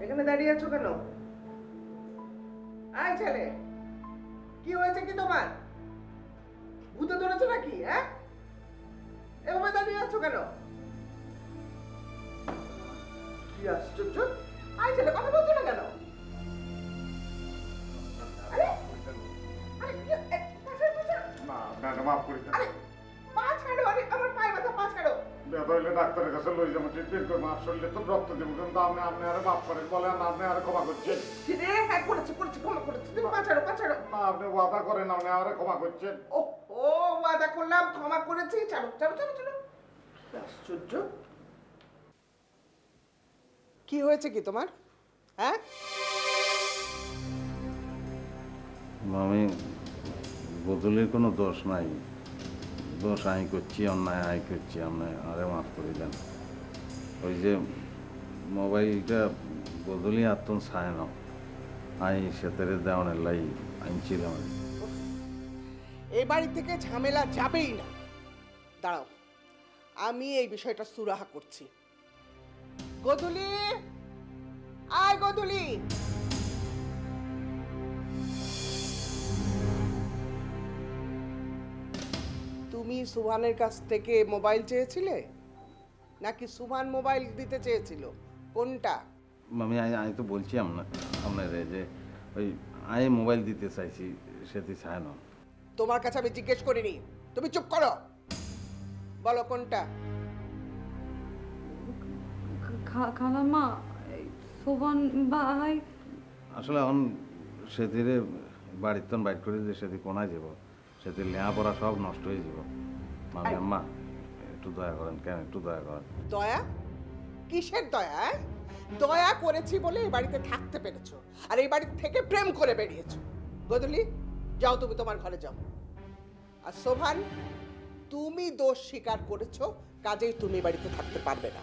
এখানে দাঁড়িয়ে আছো কেন? আয় ছেলে, কি হয়েছে কি তোমার? ভূতে ধরেছো নাকি? হ্যাঁ, এভাবে দাঁড়িয়ে আছো কেন? কি আশ্চর্য! আয় ছেলে, কথা বলছো না কেন? আরে আরে
না ম্যাডাম, মাফ করে দেন।
আরে পা ছাড়ো, আরে আমার পায়ে ব্যথা, পা ছাড়ো।
বেদইলে ডাক্তারের কাছে লই যাবো, ট্রিটমেন্ট করবো, আর শরীরে তো রক্ত দেবো, কিন্তু আপনি আরে মাফ করেন বলেন, আপনি আরে ক্ষমা করছেন।
রে হ্যাঁ, করেছি ক্ষমা করেছি, তুমি পা ছাড়ো, পা ছাড়ো।
না, আপনি ওয়াদা করেন আপনি আরে ক্ষমা করছেন।
ও ও ওয়াদা করলাম, ক্ষমা করেছি, ছাড়ো ছাড়ো ছাড়ো ছাড়ো। আশ্চর্য! কি হয়েছে কি তোমার? হ্যাঁ,
আমি বদলের কোনো দোষ নাই, দোষ আমি করছি, অন্যায় আমি করছি, আপনি আরে মাফ করে দেন। ওই যে মোবাইলটা বদলি আত্ম চায় না, আমি সেতারে দেওয়ানের লাই আনছিলাম।
এই বাড়ি থেকে ঝামেলা যাবেই না। দাঁড়াও, আমি এই বিষয়টা সুরাহা করছি। গদুলি, আয় গদুলি। তুমি সুভানের কাছ থেকে মোবাইল চেয়েছিলে নাকি সুভান মোবাইল দিতে চেয়েছিল, কোনটা?
আমি আমি তো বলছি আপনারে যে ওই আমি মোবাইল দিতে চাইছি, সেটি চায় না।
তোমার কাছে আমি জিজ্ঞেস করিনি, তুমি চুপ করো। বলো কোনটা?
খালাম্মা, শোভন ভাই
আসলে এখন সেদিরে বাড়ির তন বাইর করে যে সেদি কোনায় যাব, সেদিন লেখাপড়া সব নষ্ট হয়ে যাব। মামি আম্মা একটু দয়া করেন, কেন একটু দয়া করেন।
দয়া? কিসের দয়া? দয়া করেছি বলে এই বাড়িতে থাকতে পেরেছো, আর এই বাড়ি থেকে প্রেম করে বেরিয়েছো। গদুলি, যাও তুমি তোমার ঘরে যাও। আর শোভান, তুমি দোষ স্বীকার করেছো, কাজেই তুমি বাড়িতে থাকতে পারবে না।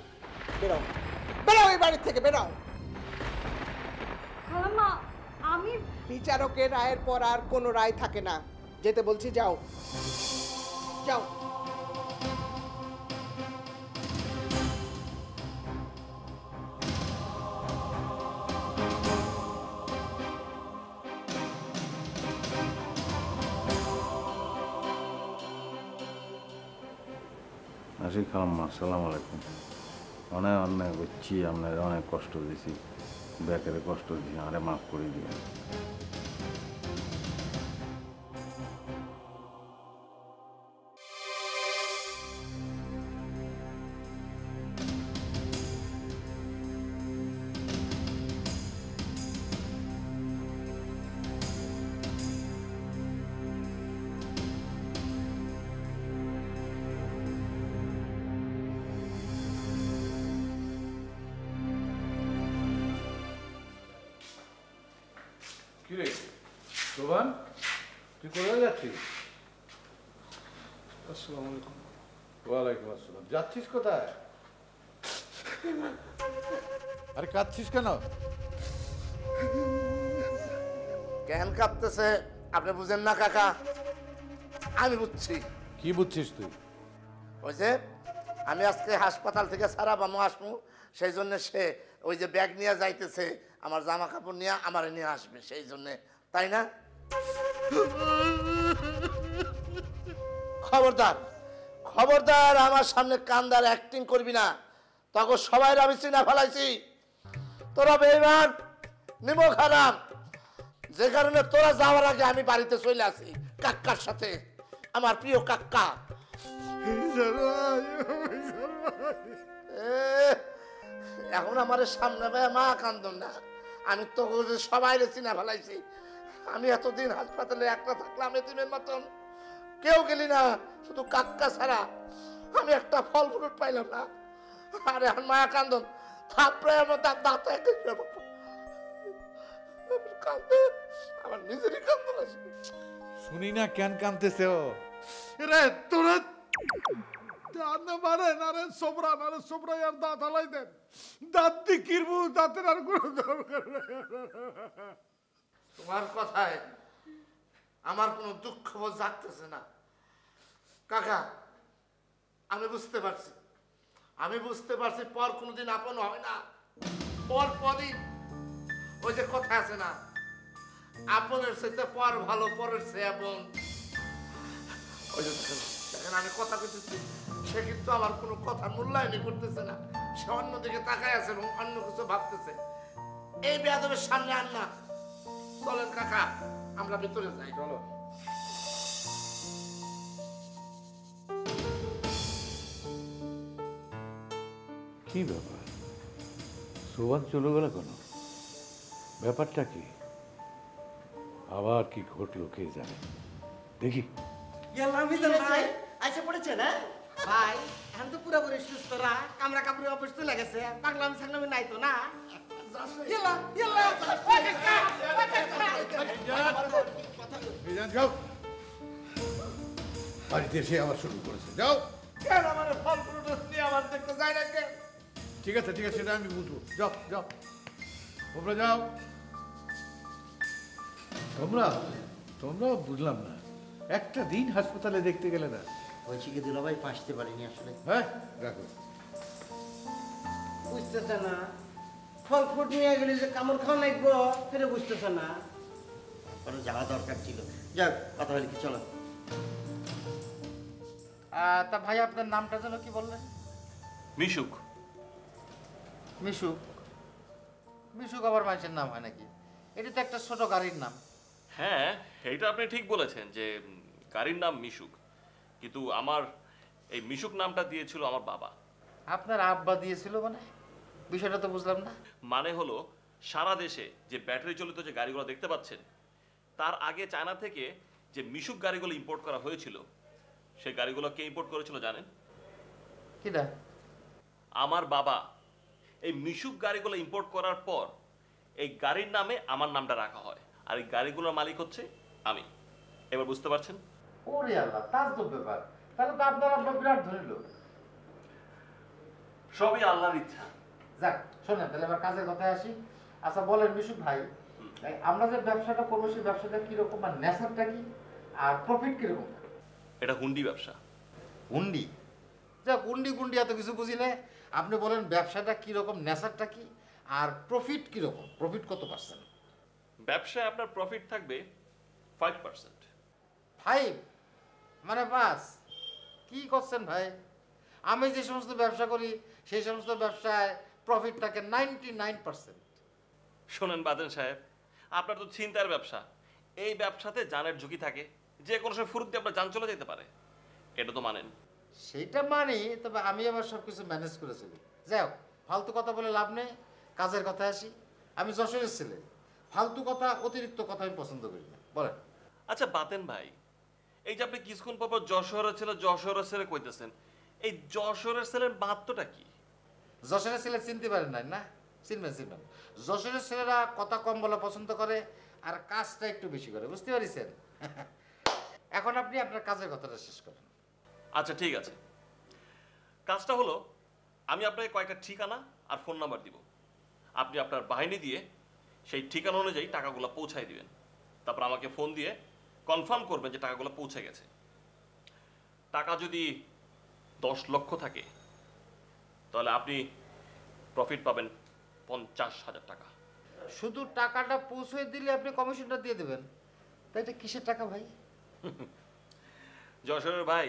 বেরাও, বেরাও এই বাড়ি থেকে, বেরাও।
খালাম্মা, আমি
বিচারকের রায়ের পর আর কোনো রায় থাকে না। যেতে বলছি, যাও যাও।
আসি খালাম্মা, আসসালামু আলাইকুম। অনেক অন্যায় করছি, আপনার অনেক কষ্ট দিয়েছি, ব্যাকেরে কষ্ট দিয়েছি, আরে মাফ করে দিবেন।
কিরে শোভান, তুই কোথায় যাচ্ছিস?
আসসালামু আলাইকুম।
ওয়ালাইকুম আসসালাম। যাচ্ছিস কোথায়? আরে কাঁদছিস কেন?
কেন কাঁপতেছে আপনি বুঝেন না কাকা? আমি বুঝছি।
কি বুঝছিস তুই?
ওই যে আমি আজকে হাসপাতাল থেকে সারা বামু আসবো, সেই জন্য সে ওই যে ব্যাগ নিয়ে যাইতেছে, আমার জামা কাপড় নিয়ে আমার নিয়ে আসবে, সেই জন্যে, তাই না? খবরদার, খবরদার আমার সামনে কান্দার অ্যাক্টিং করবি না, তখন সবাই আমি চিনা ফেলাইছি। তোরা বেঈমান, নিমক হারাম, যে কারণে তোরা যাওয়ার আগে আমি বাড়িতে চলে আসি কাক্কার সাথে, আমার প্রিয় কাক্কা। এখন আমার সামনে ভাই মা কান্দন না, আমি তো সবাই চিনা ফেলাইছি। আমি এতদিন হাসপাতালে একটা থাকলাম এতিমের মতন, কেউ গেলি না, শুধু কাক্কা ছাড়া আমি একটা ফল ফ্রুট পাইলাম না। আর এখন মায়া কান্দন থাপড়ে আমার দাঁত আমার নিজেরই কান্দন আছে।
শুনি না কেন কাঁদতেছে ও?
রে তোরা দাঁত মারেন, আরে সোবরান, আরে সোবরাই আর দাঁত হালাই দেন। দাঁত দিয়ে কিরবু, দাঁতের আর কোনো দরকার নেই।
তোমার কথায় আমার কোনো দুঃখ বোধ জাগতেছে না কাকা। আমি বুঝতে পারছি, আমি বুঝতে পারছি পর কোনোদিন আপন হয় না, পর পরদিন। ওই যে কথা আছে না, আপনের সাথে পর ভালো, পরের সে আপন। ওই যে দেখেন আমি কথা বলতেছি, সে কিন্তু আমার কোনো কথা মূল্যায়নই করতেছে না, সে অন্যদিকে তাকায় আছে এবং অন্য কিছু ভাবতেছে। এই বেয়াদবের সামনে আর না। চলেন কাকা, আমরা ভিতরে যাই। চলো।
কি ব্যাপার, শোভান চলে গেল কেন? ব্যাপারটা কি? আবার কি ঘটলো কে জানে। দেখি।
আইসা পড়েছে না ভাই? এখন তো পুরোপুরি সুস্থরা, কামড়া কাপড়ে অফিস চলে গেছে, পাগলামি সাগলামি নাই তো না?
যাও, বাড়িতে এসে আবার শুরু করেছে। যাও।
কেন আমার ফল ফ্রুট নিয়ে আমার দেখতে যায় না কেন?
ঠিক আছে ঠিক আছে, সেটা আমি বুঝবো। যাও যাও, তোমরা যাও। তোমরা তোমরা বুঝলাম না, একটা দিন হাসপাতালে দেখতে গেলে না,
হয়েছে কি দুলাভাই পাসতে পারিনি আসলে।
হ্যাঁ রাখো।
বুঝতেছে না, ফল ফ্রুট নিয়ে গেলে যে কামড় খাওয়া লাগবো সেটা বুঝতেছে না।
কোনো যাওয়া দরকার ছিল। যাক, কথা হলে কি, চলো।
তা ভাই আপনার নামটা যেন কি বললেন?
মিশুক।
মিশুক? মিশুক আবার মানুষের নাম হয় নাকি? এটা তো একটা ছোট গাড়ির নাম।
হ্যাঁ, এইটা আপনি ঠিক বলেছেন যে গাড়ির নাম মিশুক, কিন্তু আমার এই মিশুক নামটা দিয়েছিল আমার বাবা।
আপনার আব্বা দিয়েছিল মানে? বিষয়টা তো বুঝলাম না।
মানে হলো সারা দেশে যে ব্যাটারি চালিত যে গাড়িগুলো দেখতে পাচ্ছেন, তার আগে চায়না থেকে যে মিশুক গাড়িগুলো ইম্পোর্ট করা হয়েছিল, সেই গাড়িগুলো কে ইম্পোর্ট করেছিল জানেন?
কিটা?
আমার বাবা। এই মিশুক গাড়িগুলো ইম্পোর্ট করার পর এই গাড়ির নামে আমার নামটা রাখা হয়, আর এই গাড়িগুলোর মালিক হচ্ছে আমি। এবার বুঝতে পারছেন?
ওরে আল্লাহ, তার তো ব্যাপার। তাহলে তো আপনার আব্বা বিরাট ধরিল।
সবই আল্লাহর ইচ্ছা।
যাক শোনেন, তাহলে এবার কাজের কথায় আসি। আচ্ছা বলেন মিশুক ভাই, আমরা যে ব্যবসাটা করবো সেই ব্যবসাটা কিরকম, আর নেশারটা কি, আর প্রফিট কিরকম?
এটা হুন্ডি ব্যবসা।
হুন্ডি? যাক, হুন্ডি গুন্ডি এত কিছু বুঝি না। আপনি বলেন ব্যবসাটা কিরকম, নেশারটা কি, আর প্রফিট কিরকম, প্রফিট কত পার্সেন্ট?
ব্যবসায় আপনার প্রফিট থাকবে 5%।
5 মানে 5? কি করছেন ভাই? আমি যে সমস্ত ব্যবসা করি সেই সমস্ত ব্যবসায় প্রফিট থাকে 99%।
শোনেন বাদেন সাহেব, আপনার তো চিন্তার ব্যবসা। এই ব্যবসাতে জানের ঝুঁকি থাকে, যে কোনো সময় ফুরুত দিয়ে আপনার জান চলে যেতে পারে। এটা তো মানেন?
সেইটা মানি, তবে আমি আবার সব কিছু ম্যানেজ করে চলি। যাই হোক, ফালতু কথা বলে লাভ নেই, কাজের কথায় আসি। আমি যশোরের ছেলে, ফালতু কথা, অতিরিক্ত কথা আমি পছন্দ করি না। বলেন।
আচ্ছা বাতেন ভাই, এই যে আপনি কিছুক্ষণ পর যশোরের ছেলে কইতেছেন, এই যশোরের ছেলের মাত্রটা কি?
যশোরের ছেলে চিনতে পারেন নাই না? চিনবেন চিনবেন। যশোরের ছেলেরা কথা কম বলা পছন্দ করে, আর কাজটা একটু বেশি করে, বুঝতে পারিছেন? এখন আপনি আপনার কাজের কথাটা শেষ করেন।
আচ্ছা ঠিক আছে, কাজটা হলো আমি আপনাকে কয়েকটা ঠিকানা আর ফোন নাম্বার দিব। আপনি আপনার বাহিনী দিয়ে সেই ঠিকানা অনুযায়ী টাকাগুলো পৌঁছায় দিবেন। তারপর আমাকে ফোন দিয়ে কনফার্ম করবেন যে টাকাগুলো পৌঁছে গেছে। টাকা যদি 10 লক্ষ থাকে তাহলে আপনি প্রফিট পাবেন 50,000 টাকা।
শুধু টাকাটা পৌঁছে দিলে আপনি কমিশনটা দিয়ে দেবেন? তাই এটা কিসের টাকা ভাই?
যশোরের ভাই,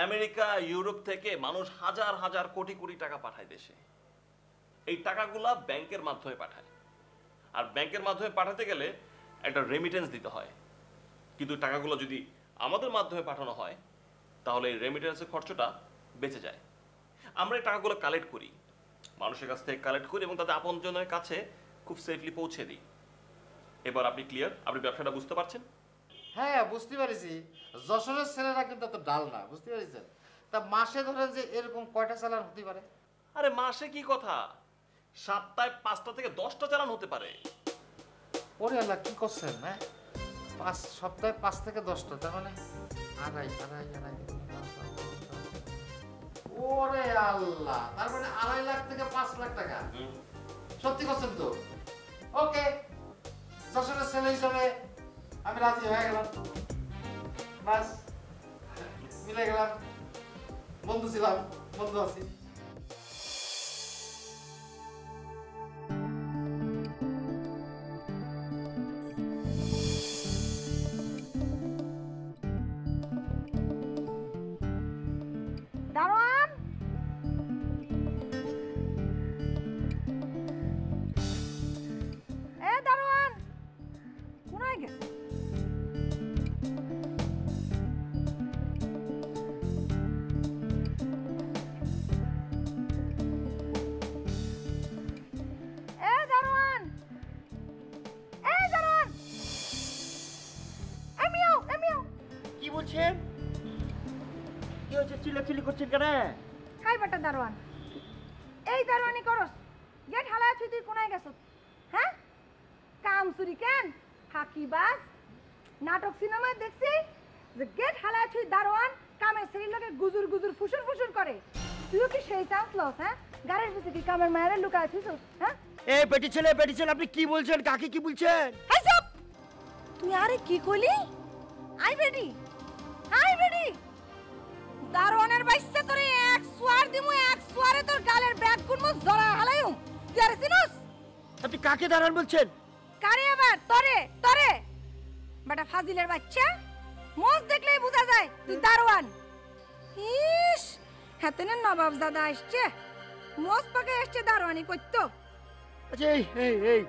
আমেরিকা ইউরোপ থেকে মানুষ হাজার হাজার কোটি কোটি টাকা পাঠায় দেশে। এই টাকাগুলা ব্যাংকের মাধ্যমে পাঠায়, আর ব্যাংকের মাধ্যমে পাঠাতে গেলে একটা রেমিটেন্স দিতে হয়। কিন্তু টাকাগুলো যদি আমাদের মাধ্যমে পাঠানো হয় তাহলে এই রেমিটেন্সের খরচটা বেঁচে যায়। আমরা এই টাকাগুলো কালেক্ট করি, মানুষের কাছ থেকে কালেক্ট করি এবং তাদের আপনজনের কাছে খুব সেফলি পৌঁছে দিই। এবার আপনি ক্লিয়ার? আপনি ব্যবসাটা বুঝতে পারছেন?
হ্যাঁ বুঝতে পারছি। যশোরের ছেলেরা কিন্তু এত ডাল না, বুঝতে পারছেন? তা মাসে ধরেন যে এরকম কয়টা চালান হতে পারে?
আরে মাসে কি কথা, সপ্তাহে 5টা থেকে 10টা চালান হতে পারে।
ওরে আল্লাহ, কি করছেন? হ্যাঁ, 5 সপ্তাহে 5 থেকে 10টা, তার মানে আড়াই। ওরে আল্লাহ, তার মানে 2.5 লাখ থেকে 5 লাখ টাকা। সত্যি করছেন তো? ওকে, যশোরের ছেলে হিসাবে আমি রাজি হয়ে গেলাম। বাস, মিলে গেলাম। বন্ধু ছিলাম, বন্ধু আছি।
দারোয়ান, এ দারোয়ান, কোথায় গেছে?
কি বলছেন? কি হচ্ছে, চিল্লাচিল্লি করছেন কেন?
হাই বাটা দারোয়ান, এই দারোয়ানি করস, গেট হালায় তুই কোনায় গেছ? হ্যাঁ, কাম চুরি কেন? ফাঁকিবাজ। নাটক সিনেমায় দেখছি যে গেট হালায় তুই দারোয়ান কামের শরীর লোকে গুজুর গুজুর ফুসুর ফুসুর করে। তুইও কি সেই চান্স লস? হ্যাঁ, গাড়ির পিছে কি কামের মায়ের লুকায় থিস? হ্যাঁ
এই বেটি ছেলে আপনি কি বলছেন? কাকে কি বলছেন?
হাই চুপ! তুই আরে কি কইলি? আই বেডি, আই বেডি,
দারোয়ানের বাইসে তোরে এক সোয়ার দিমু, এক সোয়ারে তোর গালের ব্যাগ গুনমু জরা হালাইউ। তুই আর চিনুস?
আপনি কাকে দাঁড়ান বলছেন?
কারে আবার? তোরে তোরে বেটা ফাজিলের বাচ্চা, মোজ দেখলেই বোঝা যায় তুই দারোয়ান। ইস, হাতেনে নবাব দাদা আসছে, মোজ পাকে আসছে দারোয়ানি করতো।
আচ্ছা এই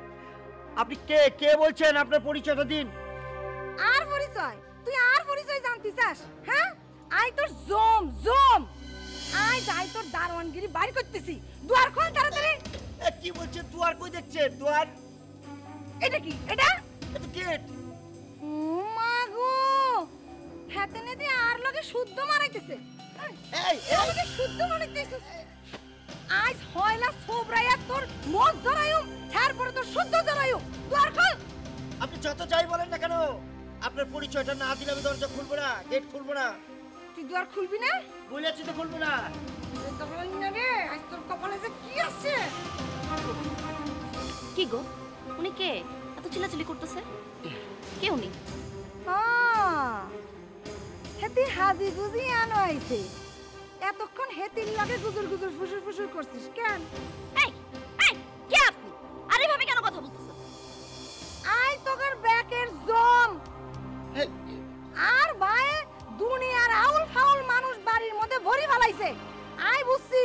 আপনি কে বলছেন? আপনার পরিচয়টা দিন।
আর পরিচয়? তুই আর পরিচয় জানতে চাস? হ্যাঁ, আই তোর জম আই যাই তোর দারোয়ানগিরি বাইর করতেছি। দুয়ার খোল তাড়াতাড়ি।
কি বলছেন? দুয়ার কই দেখছেন? দুয়ার
এটা কি? এটা
গেট।
মা গো, হাতেনে দিয়ে আর লগে শুদ্ধ মারাইতেছে। আমাকে শুদ্ধ মারাইতেছে। আজ হয়লা সোবরাইয়া তোর মদ জরায়ু, তারপরে তোর শুদ্ধ জরায়ু। দুয়ার খোল।
আপনি যত যাই বলেন না কেন, আপনার পরিচয়টা না দিলে আমি দরজা খুলবো না, গেট খুলবো না।
তুই দুয়ার খুলবি না?
বলেছি তো খুলবো না।
রে, আজ তোর কপালে যে কি আছে?
কি গো, উনি কে? এত চিল্লাচিল্লি করতেছে, কে উনি?
হেতি হাজি গুজি আনো আইছে। এতক্ষণ হেতির লগে গুজুর গুজুর ফুসুর ফুসুর করছিস কেন?
এই কে আপনি? আরে ভাবে কেন কথা বলতেছেন?
আই তোর ব্যাকের জম। আর ভাই দুনিয়ার আউল ফাউল মানুষ বাড়ির মধ্যে ভরি ফেলাইছে। আই বুঝছি,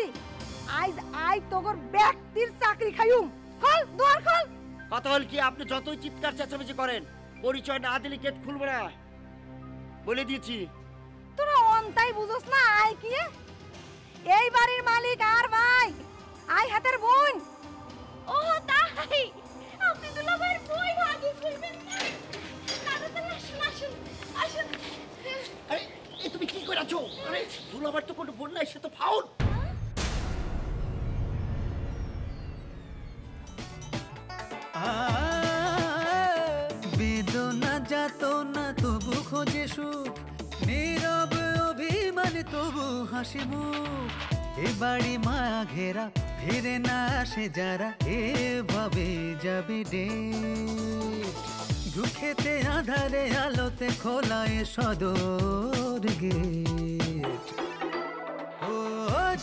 আই তোর ব্যক্তির চাকরি খাইউম। খোল, দুয়ার খোল।
কথা হল কি, আপনি যতই চিৎকার চেঁচামেচি করেন, পরিচয় না দিলে গেট খুলবো না, বলে দিয়েছি।
তোরা অন্তাই বুঝোস না আই কি? এই বাড়ির মালিক আর ভাই, আই হাতের বোন।
ও তাই, আপনি দুলাভাইয়ের বই ভাগি ফেলবেন না। তাড়াতাড়ি আসুন আসুন আসুন।
আরে এই তুমি কি করেছো? আরে দুলাভাই তো কোনো বোন নাই, সে তো ফাউল।
বেদনা যাতনা তবু খোঁজে সুখ, নীরব অভিমান তবু হাসি মুখ। এ বাড়ি মায়া ঘেরা, ফিরে না আসে যারা, এভাবে যাবে ডেট। দুঃখেতে আধারে আলোতে খোলা এ সদর গেট। ও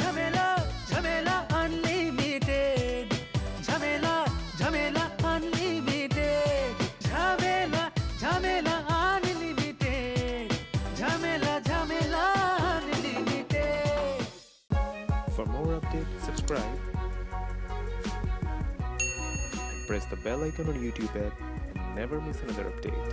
ঝামেলা ঝামেলা আনলিমিটেড, ঝামেলা ঝামেলা আনলিমিটেড, ঝামেলা ঝামেলা আনলিমিটেড, ঝামেলা ঝামেলা unlimited.
For more updates, subscribe and press the bell icon on YouTube app and never miss another update.